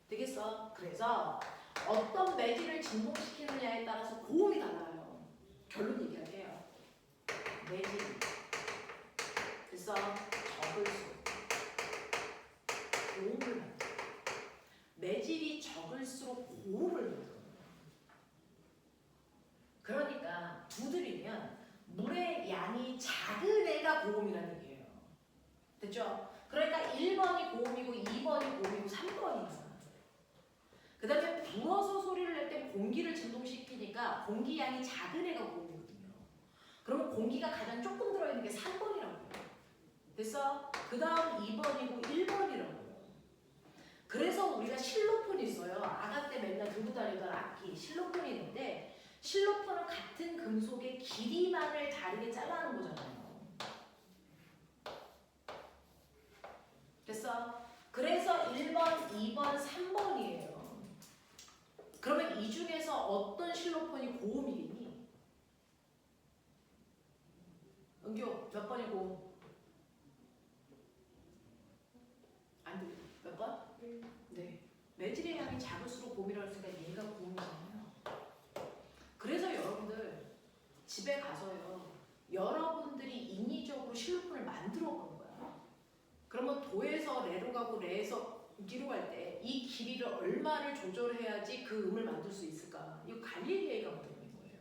되겠어? 그래서 어떤 매질을 진동시키느냐에 따라서 고음이 달라요. 결론 얘기할게요. 매질, 그래서 적을수록 고음을 만들어. 매질이 적을수록 고음을 만들어. 그러니까 두드리면 물의 양이 작은 애가 고음이라는 얘기예요. 됐죠? 그러니까 1번이 고음이고 2번이 고음이고 3번이야. 그 다음에 불어서 소리를 낼 때 공기를 진동시키니까 공기 양이 작은 애가 고음이거든요. 그러면 공기가 가장 조금 들어있는 게 3번이라고요. 됐어? 그 다음 2번이고 1번이라고요. 그래서 우리가 실로폰이 있어요. 아가 때 맨날 들고 다니던 악기 실로폰이 있는데 실로폰은 같은 금속의 길이만을 다르게 잘라놓은 거잖아요. 됐어? 그래서 1번, 2번, 3번이에요. 그러면 이 중에서 어떤 실로폰이 고음이니? 은교 몇 번이고? 안 돼. 몇 번? 네. 매질의 양이 작을수록 고음이라고 했으니까 얘가 고음이잖아요. 그래서 여러분들 집에 가서요. 여러분들이 인위적으로 실로폰을 만들어 보는 거야. 그러면 도에서 레로 가고 레에서 기로 갈 때 이 길이를 얼마를 조절해야지 그 음을 만들 수 있을까? 이거 갈릴리에가 만드는 거예요.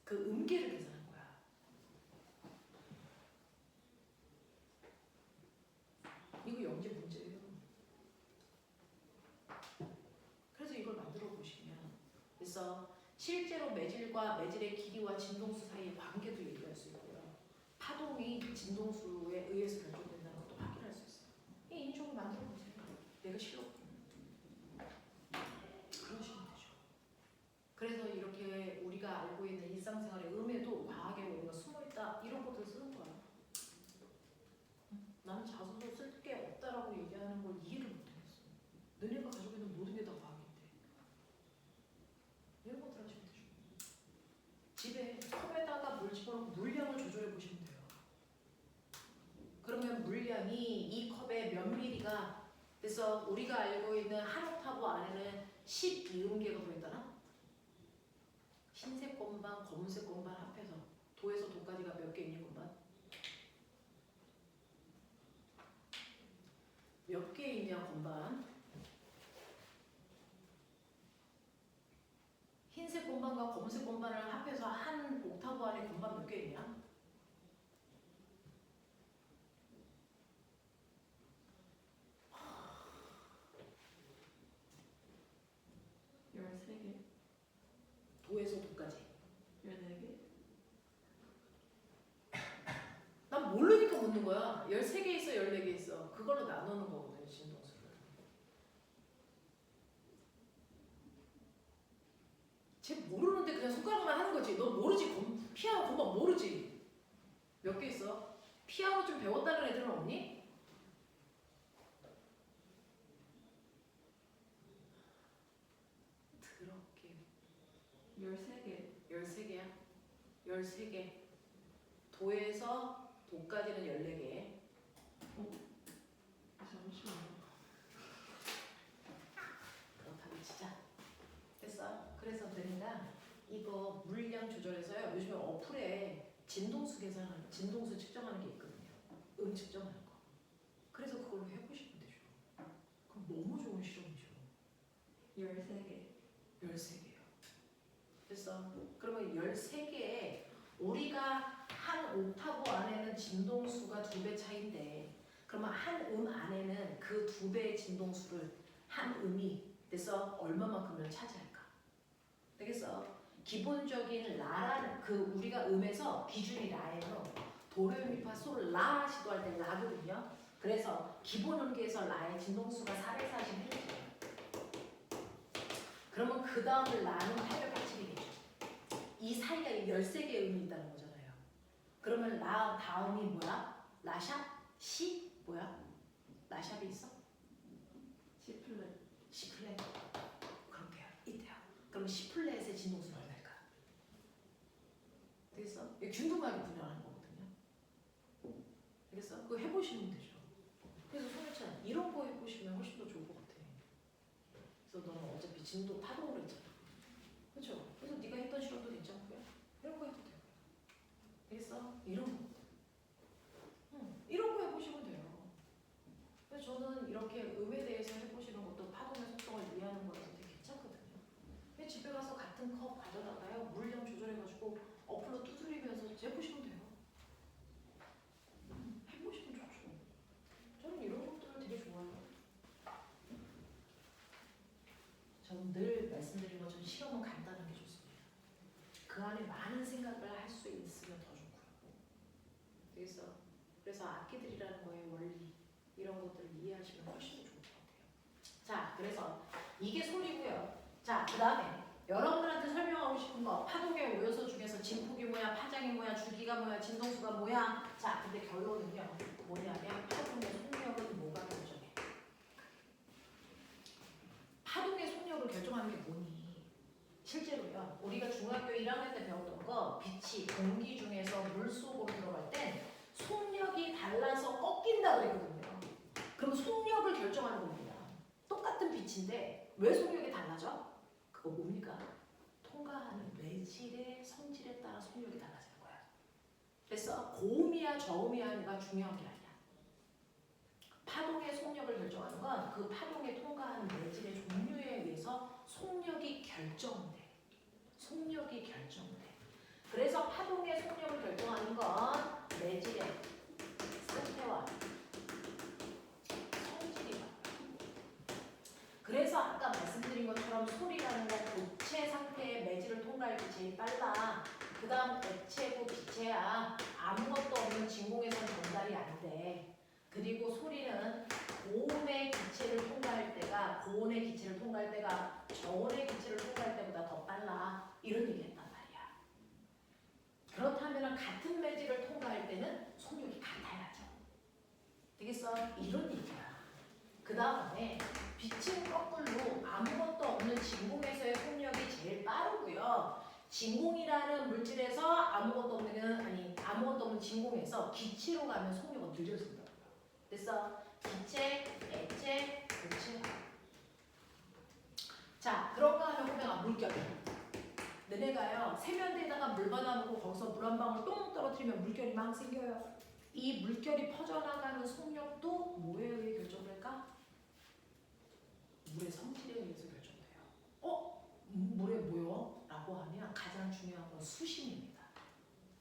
그 음계를 계산한 거야. 이거 영재 문제예요. 그래서 이걸 만들어 보시면 그래서 실제로 매질과 매질의 길이와 진동수 사이의 관계도 얘기할 수 있고요. 파동이 진동수에 의해서 결정된다는 것도 확인할 수 있어요. 이 인식을 만들어 보세요. 내가 실로 그러시면 되죠. 그래서 이렇게 우리가 알고 있는 일상생활의 음에도 과학의 원리가 숨어있다 이런 것들 쓰는 거야. 나는 자소서 쓸 게 없다라고 얘기하는 걸 이해를 못하겠어. 너네가 가지고 있는 모든 게 다 과학인데 이런 것들 하시면 되죠. 집에 컵에다가 물 집어넣고 물량을 조절해 보시면 돼요. 그러면 물량이 이 컵에 몇 미리가 그래서 우리가 알고 있는 한 옥타브 안에는 12음계가 들어있다나? 흰색 건반, 검은색 건반 합해서 도에서 도까지가 몇 개 있니 건반? 몇 개 있냐 건반? 흰색 건반과 검은색 건반을 합해서 한 옥타브 안에 건반 몇 개 있냐? 13개, 도에서 도까지. 14개. 난 모르니까 묻는 거야. 13개 있어, 14개 있어. 그걸로 나누는 거거든, 진동수를. 쟤 모르는데 그냥 손가락만 하는 거지. 너 모르지. 피아노 건반 모르지. 몇 개 있어? 피아노 좀 배웠다는 애들은 없니? 더럽게. 13개. 13개야? 13개. 도에서 도까지는 14개. 잠시만요. 그렇다면 진짜 됐어. 그래서 내가 이거 물량 조절해서요. 요즘에 어플에 진동수 계산하는, 진동수 측정하는 게 있거든요. 측정하는 거. 그래서 그걸로 해보시면 되죠. 그럼 너무 좋은 실험이죠. 13개. 13개요. 됐어. 그러면 13개에 우리가 한 옥타브 안에는 진동수가 2배 차인데 그러면 한 안에는 그 2배의 진동수를 한 음이 됐어? 얼마만큼을 차지할까? 되겠어? 기본적인 라라는 그 우리가 음에서 기준이 라예요. 도레미파솔 라 시도할 때 라거든요. 그래서 기본 음계에서 라의 진동수가 440Hz예요. 그러면 그 다음을 라는 887이겠죠. 이 사이가 13개의 음이 있다는 거잖아요. 그러면 라 다음이 뭐야? 라샵? 시? 뭐야? 라샵이 있어? C 플랫. C 플랫. 그렇게요. 이때요. 그럼 C 플랫의 진동수는 얼마일까? 되겠어? 이거 균등하게 분열하는 거거든요. 되겠어? 그거 해보시면 되죠. 그래서 손해찬 이런 거 해보시면 훨씬 더 좋을 것 같아. 그래서 너는 어차피 진도 파동으로 했잖아. 그렇죠? 그래서 네가 했던 실험도 괜찮고요. 이런 거 해도 돼요. 되겠어? 이런 거. 이런 거 해보시면 돼요. 그래서 저는 이렇게 음에 대해서 해보시는 것도 파동의 속성을 이해하는 거라서 되게 괜찮거든요. 근데 집에 가서 같은 컵 가져다가요. 물량 조절해가지고 어플로 두드리면서 해보시면 돼요. 해보시면 좋죠. 저는 이런 것들을 되게 좋아해요. 저는 늘 말씀드린 것처럼 실험은 간단한 게 좋습니다. 그 안에 많은 생각을 할 수 있으면 더 좋고요. 되겠어? 그래서 악기들이라는 거의 원리 이런 것들을 이해하시면 훨씬 더 좋을 것 같아요. 자, 그래서 이게 소리고요. 자, 그 다음에 여러분들한테 설명하고 싶은 거 파동의 오요소 중에서 진폭이 뭐야, 파장이 뭐야, 주기가 뭐야, 진동수가 뭐야. 자, 근데 결론은요. 뭐냐면 파동의 속력은 뭐가 결정해? 파동의 속력을 결정하는 게 뭐니? 실제로요. 우리가 중학교 1학년 때 배웠던 거 빛이 공기 중에서 물 속으로 들어갈 땐 속력이 달라서 꺾인다 그랬거든요. 그럼 속력을 결정하는 겁니다. 똑같은 빛인데 왜 속력이 달라져? 그거 뭡니까? 통과하는 매질의 성질에 따라 속력이 달라지는 거야. 그래서 고음이야 저음이야가 중요한 게 아니야. 파동의 속력을 결정하는 건 그 파동에 통과하는 매질의 종류에 의해서 속력이 결정돼. 속력이 결정돼. 그래서 파동의 속력을 결정하는 건 매질의 상태와 성질이다. 그래서 아까 말씀드린 것처럼 소리라는 건 고체 상태의 매질을 통과할 때 제일 빨라. 그 다음 액체고 기체야. 아무것도 없는 진공에선 전달이 안 돼. 그리고 소리는 고온의 기체를 통과할 때가 고온의 기체를 통과할 때가 저온의 기체를 통과할 때보다 더 빨라. 이런 얘기 했단 말이야. 그렇다면 같은 매질을 통과할 때는 속력이 같아야죠. 되겠어? 이런 얘기야. 그 다음에 빛은 거꾸로 아무것도 없는 진공에서의 속력이 제일 빠르고요. 진공이라는 물질에서 아무것도 없는 진공에서 기체로 가면 속력은 느려진다고요. 됐어? 기체, 액체, 고체. 자, 그런가 하면 후배가 물결. 너네가요 세면대에다가 물 받아놓고 거기서 물 한 방울 똥 떨어뜨리면 물결이 막 생겨요. 이 물결이 퍼져나가는 속력도 뭐에 의해 결정될까? 물의 성질에 의해서 결정돼요. 물에 뭐요? 라고 하면 가장 중요한 건 수심입니다.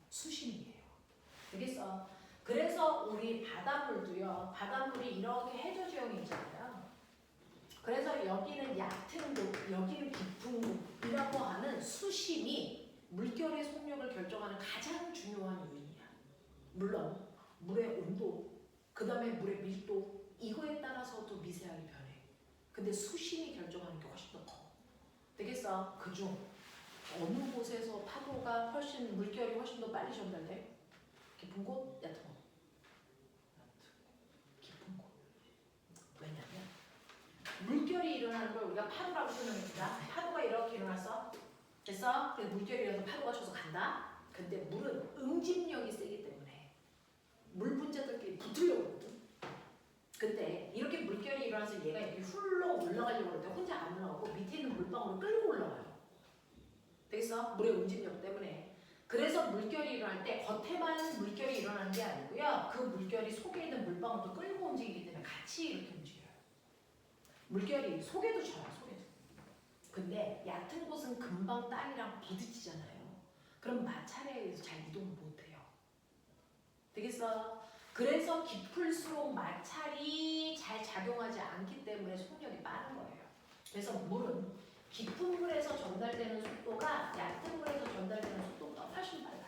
수심이에요. 되겠어? 그래서 우리 바닷물도요. 바닷물이 이렇게 해저 지형이 있잖아요. 그래서 여기는 얕은 곳, 여기는 깊은 곳이라고 하는 수심이 물결의 속력을 결정하는 가장 중요한 요인이야. 물론 물의 온도, 그 다음에 물의 밀도 이거에 따라서도 미세하게 변해. 근데 수심이 결정하는 게 훨씬 더 커. 되겠어? 그중 어느 곳에서 파도가 훨씬 물결이 훨씬 더 빨리 전달돼? 깊은 곳, 얕은 곳. 깊은 곳. 왜냐면 물결이 일어나는 걸 우리가 파도라고 설명했다. 파도가 이렇게 일어났어. 됐어? 그래서 물결이 일어나서 파도가 쳐서 간다. 근데 물은 응집력이 세기 때문에 물 분자들끼리 붙으려고 하거든. 근데 이렇게 물결이 일어나서 얘가 이렇게 훌러 올라가려고 하는데 혼자 안 올라가고 밑에 있는 물방울을 끌고 올라가요. 되겠어? 물의 응집력 때문에. 그래서 물결이 일어날 때 겉에만 물결이 일어나는 게 아니고요. 그 물결이 속에 있는 물방울도 끌고 움직이기 때문에 같이 이렇게 움직여요. 물결이 속에도 져요. 속에도. 근데 얕은 곳은 금방 땅이랑 부딪히잖아요. 그럼 마찰에 의해서 잘 이동을 못해요. 되겠어? 그래서 깊을수록 마찰이 잘 작용하지 않기 때문에 속력이 빠른 거예요. 그래서 물은 깊은 물에서 전달되는 속도가 얕은 물에서 전달되는 속도보다 훨씬 빨라요.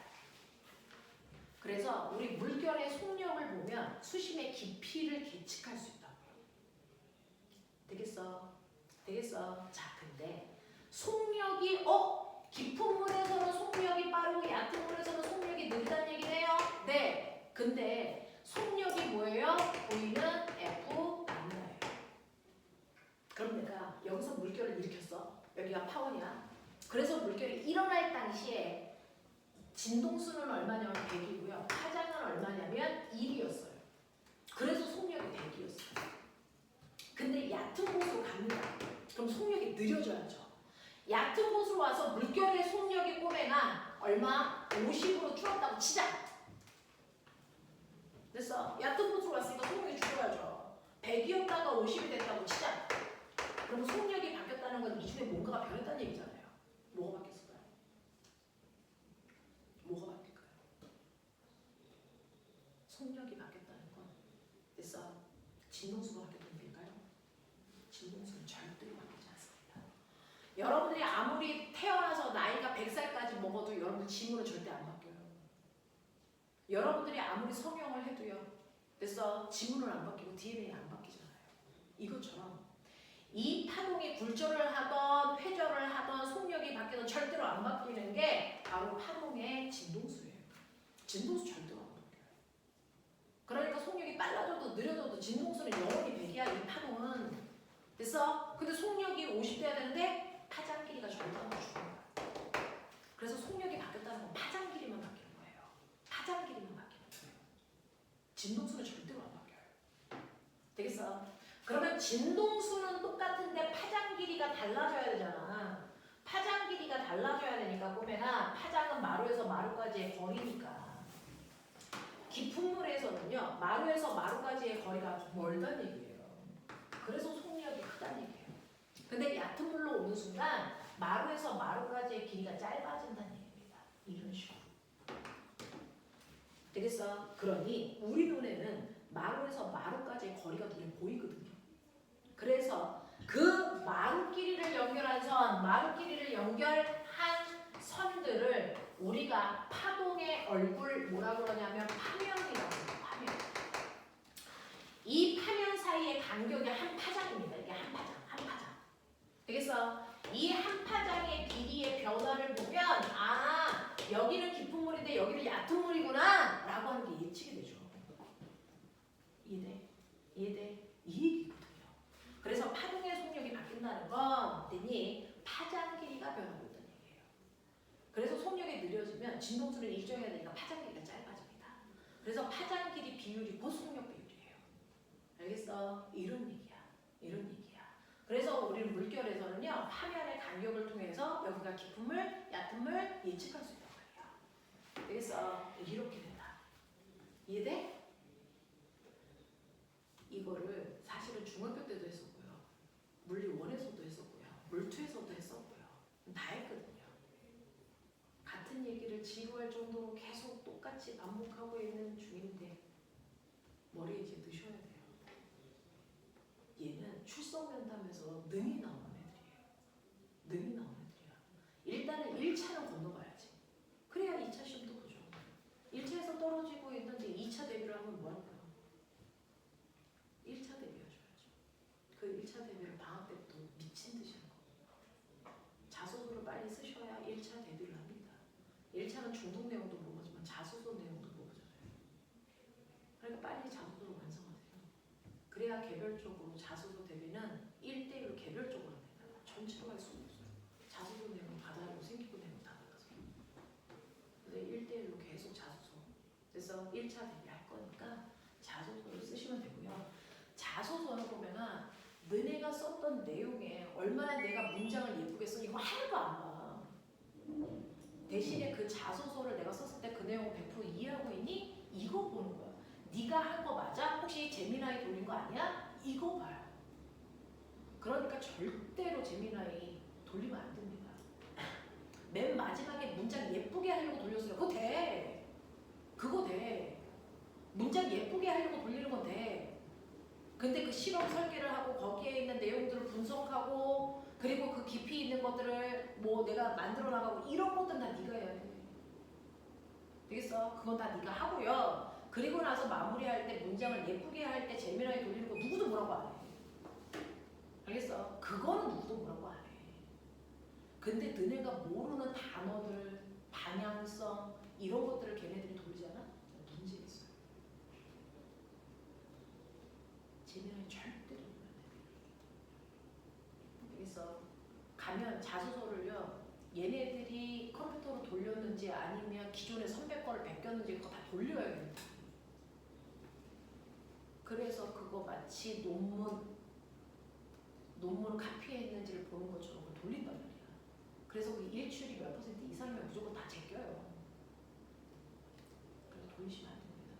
그래서 우리 물결의 속력을 보면 수심의 깊이를 계측할 수 있다고요. 되겠어? 되겠어? 자, 근데 속력이 깊은 물에서는 속력이 빠르고 얕은 물에서는 속력이 느리다는 얘기네요. 네. 근데 속력이 뭐예요? 보이는 F 람다예요. 그럼 내가 여기서 물결을 일으켰어. 여기가 파원이야. 그래서 물결이 일어날 당시에 진동수는 얼마냐면 100이고요. 파장은 얼마냐면 1이었어요. 그래서 속력이 100이었어요. 근데 얕은 곳으로 갑니다. 그럼 속력이 느려져야죠. 얕은 곳으로 와서 물결의 속력이 꼬매나 얼마? 50으로 줄었다고 치자. 됐어? 얕은 곳으로 왔으니까 속력이 줄어야죠. 100이었다가 50이 됐다고 치자. 그럼 속력이 바뀌었다는 건 이 중에 뭔가가 변했다는 얘기잖아요. 뭐가 바뀌었을까요? 뭐가 바뀔까요? 속력이 바뀌었다는 건 됐어? 진동수가 바뀌었다는 얘기일까요? 진동수는 절대로 바뀌지 않습니다. 여러분들이 아무리 태어나서 나이가 100살까지 먹어도 여러분 지문은 절대 안 바뀌어요. 여러분들이 아무리 성형을 해도요. 됐어? 지문은 안 바뀌고 DNA 안 바뀌잖아요. 이것처럼 이 파동이 굴절을 하던 회절을 하던 속력이 바뀌던 절대로 안 바뀌는 게 바로 파동의 진동수예요. 진동수 절대로 안 바뀌어요. 그러니까 속력이 빨라져도 느려져도 진동수는 영원히 100이야. 이 파동은. 됐어? 근데 속력이 50 돼야 되는데 파장 길이가 절대 안 바뀌는 거야. 그래서 속력이 바뀌었다는 건 파장 길이만 바뀌는 거예요. 파장 길이만 바뀌는 거예요. 진동수는 절대로 안 바뀌어요. 되겠어? 그러면 진동수는 똑같은데 파장 길이가 달라져야 되잖아. 파장 길이가 달라져야 되니까 꼬매나 파장은 마루에서 마루까지의 거리니까. 깊은 물에서는요. 마루에서 마루까지의 거리가 멀다는 얘기예요. 그래서 속력이 크다는 얘기예요. 근데 얕은 물로 오는 순간 마루에서 마루까지의 길이가 짧아진다는 얘기입니다. 이런 식으로. 되겠어? 그러니 우리 눈에는 마루에서 마루까지의 거리가 눈에 보이거든요. 그래서 그 마루 길이를 연결한 선, 마루 길이를 연결한 선들을 우리가 파동의 얼굴 뭐라고 그러냐면 파면이라고 해요. 파면. 이 파면 사이의 간격이 한 파장입니다. 이게 한 파장, 한 파장. 되겠어? 이 한 파장의 길이의 변화를 보면 여기는 깊은 물인데 여기는 얕은 물이구나 라고 하는 게 예측이 되죠. 이해돼? 이해돼? 이 얘기거든요. 그래서 파동의 속력이 바뀐다는 건 뭐니? 파장 길이가 변하고 있다는 얘기예요. 그래서 속력이 느려지면 진동수는 일정해야 되니까 파장 길이가 짧아집니다. 그래서 파장 길이 비율이 곧 속력 비율이에요. 알겠어? 이런 얘기야. 이런 얘기야. 그래서 우리는 물결에서는요 화면의 간격을 통해서 여기가 깊은 물, 얕은 물 예측할 수 있단 말이야. 그래서 이렇게 된다. 이해돼? 이거를 사실은 중학교 때도 했었고요. 물리 1에서도 했었고요. 물 2에서도 했었고요. 다 했거든요. 같은 얘기를 지루할 정도로 계속 똑같이 반복하고 있는 중인데 머리에 이제 넣으셔야 돼요. 얘는 출석 면담에서 능이 나오는 애들이에요. 능이 나오는 애들이야. 일단은 1차는 건너가야지. 그래야 2차 시험도 보죠. 1차에서 떨어지고 있는데 2차 대비를 하면 뭐 할까요? 1차 대비하셔야죠. 그 1차 대비를 방학 때부터 미친 듯이 하는 거예요. 자소서를 빨리 쓰셔야 1차 대비를 합니다. 1차는 중독 내용도 보고지만 자소서 내용도 보고잖아요. 그러니까 빨리 자소서를 완성하세요. 그래야 개별적으로 자소서 대비는 1대1로 개별적으로 합니다. 전체로 할 수는 없어요. 자소서 내용 받아라고 생기고 내용 다 달라서. 그래서 1대1로 계속 자소서. 그래서 1차 대비할 거니까 자소서를 쓰시면 되고요. 자소서는 보면은 너네가 썼던 내용에 얼마나 내가 문장을 예쁘게 써 이거 하나도 안 봐. 대신에 그 자소서를 내가 썼을 때 그 내용을 100% 이해하고 있니? 이거 보는 거야. 네가 한 거 맞아? 혹시 재미나이 돌린 거 아니야? 이거 봐요. 그러니까 절대로 재미나이 돌리면 안 됩니다. 맨 마지막에 문장 예쁘게 하려고 돌렸어요. 그거 돼. 그거 돼. 문장 예쁘게 하려고 돌리는 건 돼. 근데 그 실험 설계를 하고 거기에 있는 내용들을 분석하고 그리고 그 깊이 있는 것들을 뭐 내가 만들어 나가고 이런 것들은 다 네가 해야 돼. 되겠어? 그건 다 네가 하고요. 그리고 나서 마무리할 때 문장을 예쁘게 할 때 재미나게 돌리는 거 누구도 뭐라고 안 해. 알겠어? 그거는 누구도 뭐라고 안 해. 근데 너네가 모르는 단어들, 방향성 이런 것들을 걔네들이 돌리잖아? 문제 있어요. 재미나게 절대 돌리면 안 돼. 알겠어? 가면 자소서를요. 얘네들이 컴퓨터로 돌렸는지 아니면 기존에 선배 거를 베꼈는지 그거 다 돌려야 됩니다. 그래서 그거 마치 논문 카피했는지를 보는 것처럼 그걸 돌린단 말이야. 그래서 그 일출이 몇 % 이상이면 무조건 다 제껴요. 그래서 돌리시면 안 됩니다.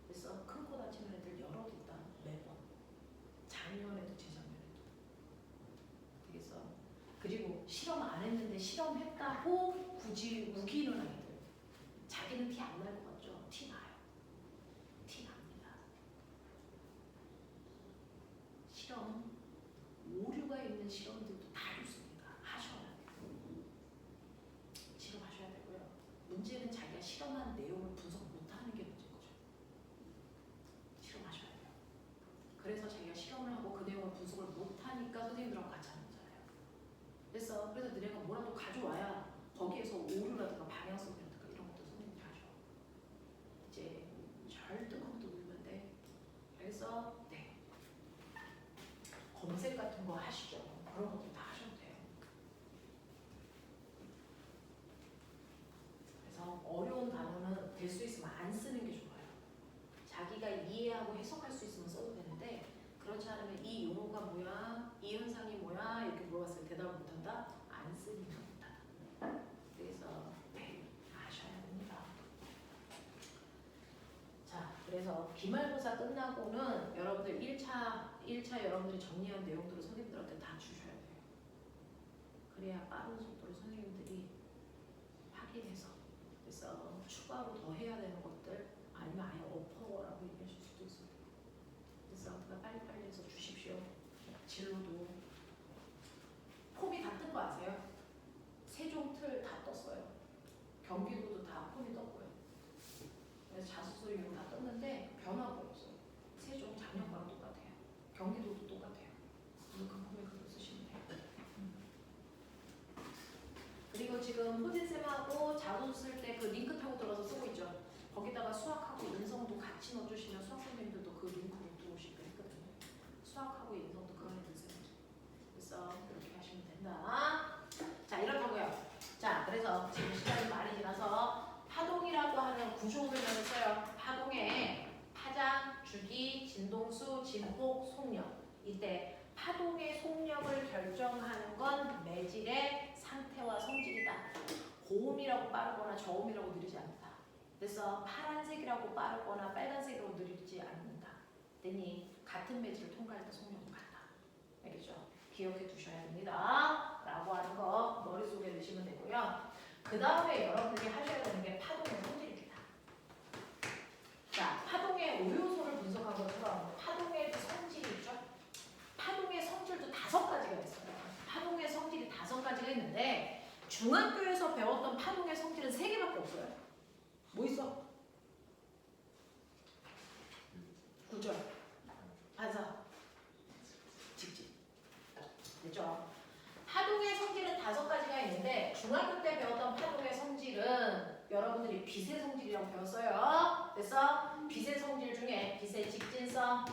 그래서 큰 코 다치는 애들 여러 개 있다. 매번. 작년에도 재작년에도. 되겠어? 그리고 실험 안 했는데 실험했다고 굳이 우기는 아이들. 자기는 티 안 날 것 같죠? 티 나요. 티 납니다. 실험, 오류가 있는 실험들도 다 좋습니다. 하셔야 돼요. 실험하셔야 되고요. 문제는 자기가 실험한 내용을 분석 못하는 게 문제인 거죠. 실험하셔야 돼요. 그래서 자기가 실험을 하고 그 내용을 분석을 못하니까 선생님들하고 같이 하는 거잖아요. 그래서 너네가 뭐라도 가져와야 거기에서 오류라든가 방향성이라든가 이런 것도 선생님이 하죠. 이제 절대 컴퓨터 돌리면 안 돼. 그래서 네. 검색 같은 거 하시죠. 그런 것도 다 하셔도 돼요. 그래서 어려운 단어는 될 수 있으면 안 쓰는 게 좋아요. 자기가 이해하고 해석할 수 있으면 써도 되는데 그렇지 않으면 이 용어가 뭐야? 이 현상이 뭐야? 이렇게 물어봤을 때 대답을 못한다? 안 쓰니까 못한다. 그래서 네, 아셔야 됩니다. 자, 그래서 기말고사 끝나고는 여러분들 1차 여러분들이 정리한 내용들을 선생님들한테 다 주셔야 돼요. 그래야 빠른 속도로 선생님들이 확인해서 그래서 추가로 더 해야 되는 것들 아니면 아예 엎어라고 얘기하실 수도 있어요. 그래서 그냥 빨리빨리 해서 주십시오. 진로도 폼이 다 뜬 거 아세요? 세종 틀 다 떴어요. 경기도도 다 폼이 떴고요. 그래서 자소서 이런 다 떴는데 변화가 없어요. 세종 작년과랑 똑같아요. 경기도도 똑같아요. 그래서 그 폼에 그거 쓰시면 돼요. 그리고 지금 호진쌤하고 자소서 쓸 때 그 링크 타고 들어가서 쓰고 있죠. 거기다가 수학하고 인성도 같이 넣어주시면 수학 선생님들도 그 링크로 들어오시고 했거든요. 수학하고 인성도 그 안에 넣으세요. 그래서 이렇게 하시면 된다. 자, 이렇다고요. 자, 그래서 지금 시간이 많이 지나서 파동이라고 하는 구조설명을 써요. 파동에 파장, 주기, 진동수, 진폭, 속력. 이때 파동의 속력 생명을 결정하는 건 매질의 상태와 성질이다. 고음이라고 빠르거나 저음이라고 느리지 않다. 그래서 파란색이라고 빠르거나 빨간색이라고 느리지 않는다. 됐니? 같은 매질을 통과할 때 속력은 같다. 알겠죠? 기억해 두셔야 됩니다. 라고 하는 거 머릿속에 넣으시면 되고요. 그 다음에 여러분들이 하셔야 되는 게 파동의 성질입니다. 자, 파동의 5요소를 분석한 것처럼 파동의 성질이 있죠? 파동의 성질도 5가지가 있어요. 파동의 성질이 5가지가 있는데 중학교에서 배웠던 파동의 성질은 3개밖에 없어요. 뭐 있어? 굴절, 반사, 직진. 됐죠? 파동의 성질은 5가지가 있는데 중학교 때 배웠던 파동의 성질은 여러분들이 빛의 성질이라고 배웠어요. 그래서 빛의 성질 중에 빛의 직진성,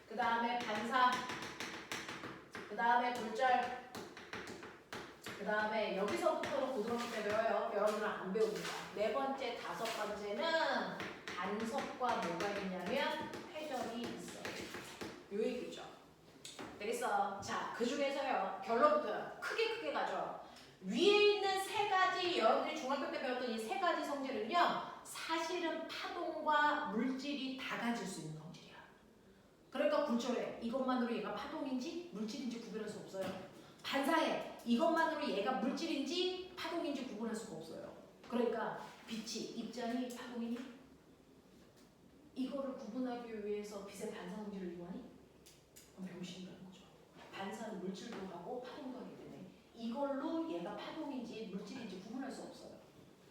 그 다음에 반사, 그 다음에 굴절, 그 다음에 여기서부터는 고등학교 때 배워요. 여러분들은 안 배웁니다. 4번째, 5번째는 간섭과 뭐가 있냐면 회전이 있어요. 요 얘기죠. 되겠어? 자, 그 중에서요. 결론부터 크게 가죠. 위에 있는 3가지 여러분들이 중학교 때 배웠던 이 3가지 성질은요. 사실은 파동과 물질이 다 가질 수 있는 성질이야. 그러니까 굴절해. 이것만으로 얘가 파동인지 물질인지 구별할 수 없어요. 반사해. 이것만으로 얘가 물질인지 파동인지 구분할 수가 없어요. 그러니까 빛이 입자니 파동이니? 이거를 구분하기 위해서 빛의 반사 성질을 이용하니? 그럼 병신이라는 거죠. 반사는 물질도 하고 파동도 하기 때문에 이걸로 얘가 파동인지 물질인지 구분할 수 없어요.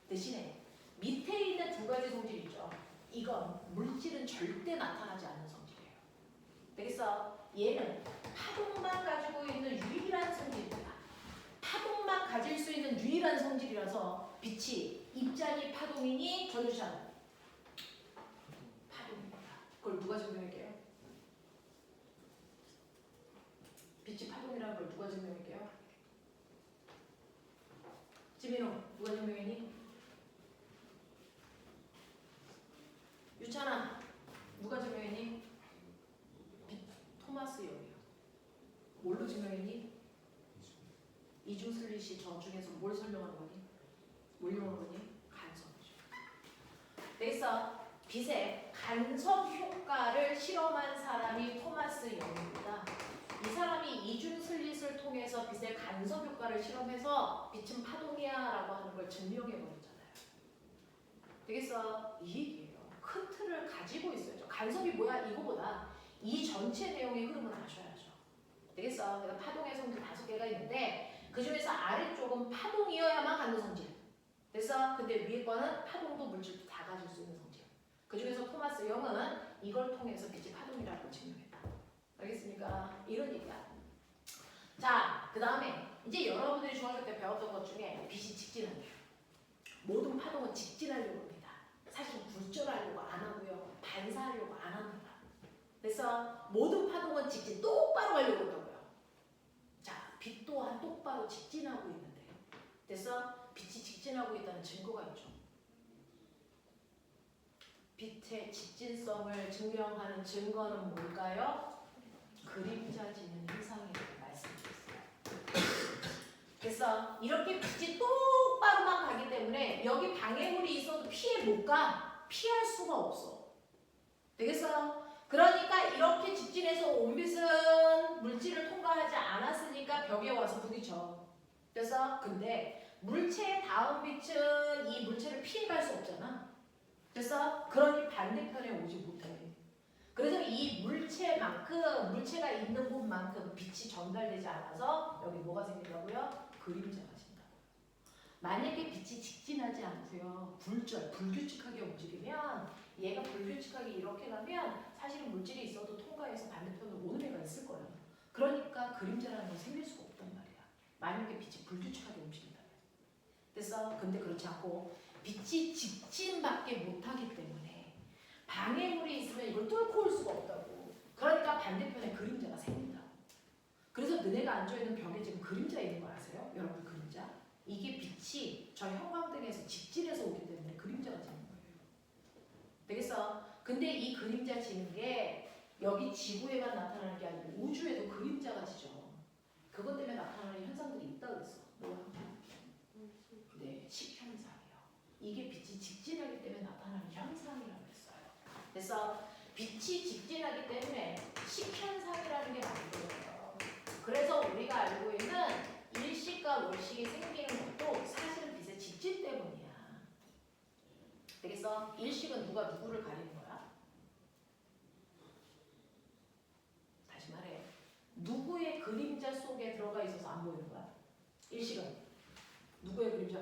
대신에 밑에 있는 2가지 성질이 있죠. 이건 물질은 절대 나타나지 않는 성질이에요. 되겠어? 얘는 파동만 가지고 있는 유일한 성질입니다. 파동만 가질 수 있는 유일한 성질이라서 빛이 입자니 파동이니 전유시하는 파동입니다. 그걸 누가 증명할게요? 빛이 파동이라는 걸 누가 증명할게요? 지민호 누가 증명했니? 유찬아 누가 증명했니? 토마스 영이요. 뭘로 증명했니? 이중슬릿이 저 중에서 뭘 설명하는 거니? 뭘 이용하는 거니? 간섭이죠. 그래서 빛의 간섭 효과를 실험한 사람이 토마스 영입니다. 이 사람이 이중슬릿을 통해서 빛의 간섭 효과를 실험해서 빛은 파동이야 라고 하는 걸 증명해버렸잖아요. 되겠어? 이 얘기예요. 큰 틀을 가지고 있어야죠. 간섭이 뭐야? 이거보다 이 전체 내용의 흐름을 아셔야죠. 되겠어? 그래서 파동의 성질 5개가 있는데 그 중에서 아래쪽은 파동이어야만 갖는 성질. 그래서 근데 위에 거는 파동도 물질도 다 가질 수 있는 성질. 그 중에서 토마스 영은 이걸 통해서 빛이 파동이라는 걸 증명했다. 알겠습니까? 이런 얘기야. 자, 그 다음에 이제 여러분들이 중학교 때 배웠던 것 중에 빛이 직진한대요. 모든 파동은 직진하려고 합니다. 사실 굴절하려고 안 하고요. 반사하려고 안 합니다. 그래서 모든 파동은 직진 똑바로 가려고 한다고요. 자, 빛 또한 똑바로 직진하고 있는데요. 그래서 빛이 직진하고 있다는 증거가 있죠. 빛의 직진성을 증명하는 증거는 뭘까요? 그림자 지는 현상이라고 말씀드렸어요. 그래서 이렇게 빛이 똑바로만 가기 때문에 여기 방해물이 있어도 피해 못 가. 피할 수가 없어. 되겠어요? 그러니까 이렇게 직진해서 온 빛은 물질을 통과하지 않았으니까 벽에 와서 부딪혀. 그래서 근데 물체의 다음 빛은 이 물체를 피해갈 수 없잖아. 그래서 그러니 반대편에 오지 못해. 그래서 이 물체만큼 물체가 있는 곳만큼 빛이 전달되지 않아서 여기 뭐가 생긴다고요? 그림자가 생긴다. 만약에 빛이 직진하지 않고요. 굴절, 불규칙하게 움직이면 얘가 불규칙하게 이렇게 가면 사실은 물질이 있어도 통과해서 반대편으로 오는 애가 있을 거야. 그러니까 그림자라는 건 생길 수가 없단 말이야. 만약에 빛이 불규칙하게 움직인다면. 그래서 근데 그렇지 않고 빛이 직진밖에 못하기 때문에 방해물이 있으면 이걸 뚫고 올 수가 없다고. 그러니까 반대편에 그림자가 생긴다고. 그래서 너네가 앉아있는 벽에 지금 그림자 있는 거 아세요? 여러분 그림자? 이게 빛이 저 형광등에서 직진해서 오기 때문에 그림자가 지는 거예요. 되겠어? 근데 이 그림자 지는 게 여기 지구에만 나타나는 게 아니고 우주에도 그림자가 지죠. 그것 때문에 나타나는 현상들이 있다 그랬어. 뭐야? 네, 식현상이요. 이게 빛이 직진하기 때문에 나타나는 현상이라고 했어요. 그래서 빛이 직진하기 때문에 식현상이라는 게 만들어져요. 그래서 우리가 알고 있는 일식과 월식이 생기는 것도 사실은 빛의 직진 때문이야. 되겠어? 일식은 누가 누구를 가리는 거야? 다시 말해. 누구의 그림자 속에 들어가 있어서 안 보이는 거야? 일식은 누구의 그림자?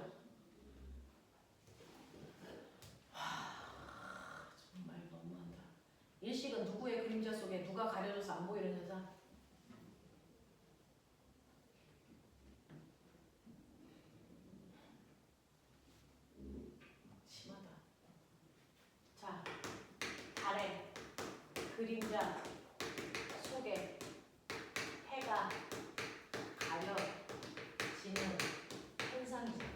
정말 너무한다. 일식은 누구의 그림자 속에 누가 가려져서 안 보이는 현상? 심하다. 자, 달의 그림자 속에 해가 가려지는 현상이죠.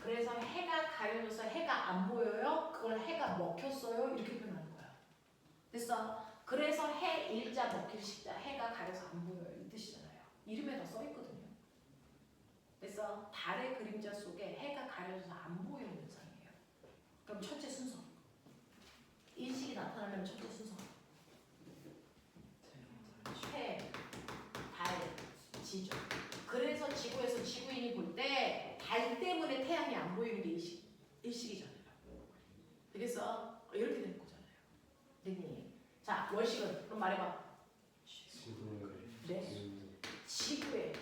그래서 해가 가려져서 해가 안 보여요? 그걸 해가 먹혔어요? 이렇게 표현하는 거야. 됐어? 그래서 해 일자 먹힐 식자 해가 가려서 안 보여요. 이 뜻이잖아요. 이름에다 써 있거든요. 그래서 달의 그림자 속에 해가 가려져서 안 보이는 현상이에요. 그럼 첫째 순서. 일식이 나타나려면 첫째 순서. 해, 달, 지죠. 그래서 지구에서 지구인이 볼 때 달 때문에 태양이 안 보이는 게 일식이잖아요. 되겠어? 이렇게 되는 거잖아요. 됐니? 자, 월식은 그럼 말해봐. 네. 지구의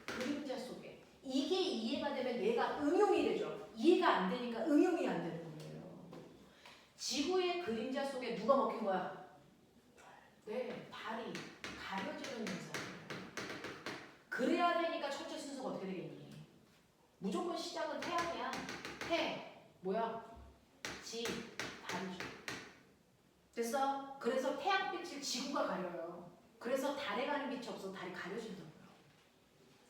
그림자 속에 이게 이해가 되면 얘가 응용이 되죠. 이해가 안 되니까 응용이 안 되는 거예요. 지구의 그림자 속에 누가 먹힌 거야? 네, 달이 가려지는 현상이에요. 그래야 되니까 첫째 순서가 어떻게 되겠니? 무조건 시작은 태양이야. 태, 뭐야? 지, 달이죠. 됐어? 그래서 태양빛을 지구가 가려요. 그래서 달에 가는 빛이 없어서 달이 가려진다고요.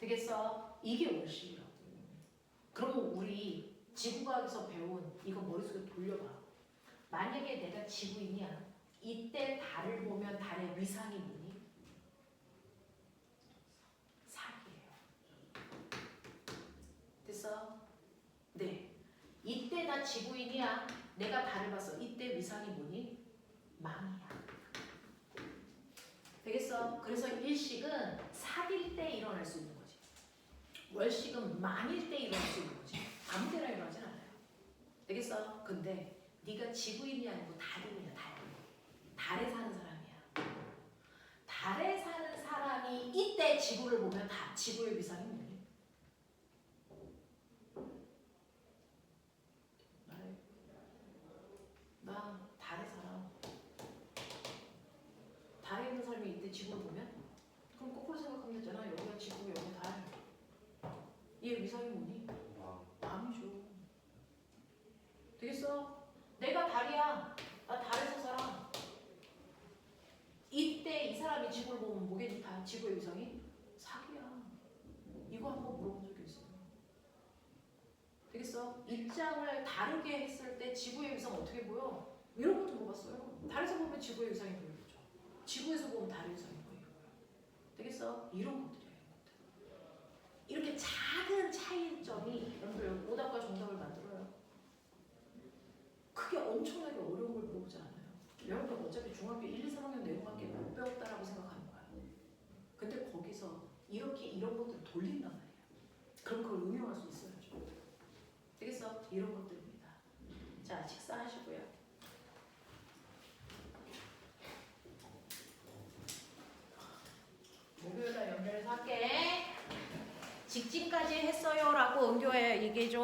되겠어? 이게 월식이라고. 그러면 우리 지구과학에서 배운 이거 머릿속에 돌려봐. 만약에 내가 지구인이야. 이때 달을 보면 달의 위상이 뭐니? 사기예요. 됐어? 네. 이때 나 지구인이야. 내가 달을 봤어. 이때 위상이 뭐니? 망이야. 되겠어? 그래서 일식은 사귈 때 일어날 수 있는 거지. 월식은 망일 때 일어날 수 있는 거지. 아무 데나 일어나진 않아요. 되겠어? 근데 네가 지구인이 아니고 달인이야. 달에 사는 사람이야. 달에 사는 사람이 이때 지구를 보면 다 지구의 위상이 뭐니? 말해. 나 달에 살아. 달에 있는 사람이 이때 지구를 보면? 그럼 거꾸로 생각하면 되잖아. 여기가 지구, 여기 달. 얘 위상이 뭐니? 암이죠. 되겠어? 내가 달이야. 나 달에서 살아. 이때 이 사람이 지구를 보면 뭐겠니? 다 지구의 위상이? 사기야. 이거 한번 물어본 적이 있어요. 되겠어? 입장을 다르게 했을 때 지구의 위상 어떻게 보여? 이런 것도 물어봤어요. 달에서 보면 지구의 위상이 보이죠. 지구에서 보면 달의 위상이 보이고요. 되겠어? 이런 것들이에요. 이렇게 작은 차이점이 여러분들 오답과 정답을 만들어요. 크게 엄청나게 어려운 걸 물어보지 않아요. 여러분들 어차피 중학교 1, 2, 3학년 내용밖에 못 배웠다라고 생각하는 거야. 근데 거기서 이렇게 이런 것들을 돌린단 말이야. 그럼 그걸 응용할 수 있어야죠. 되겠어? 이런 것들입니다. 자, 식사하시고요. 목요일날 연결해서 할게. 직진까지 했어요 라고 은교에 얘기해줘.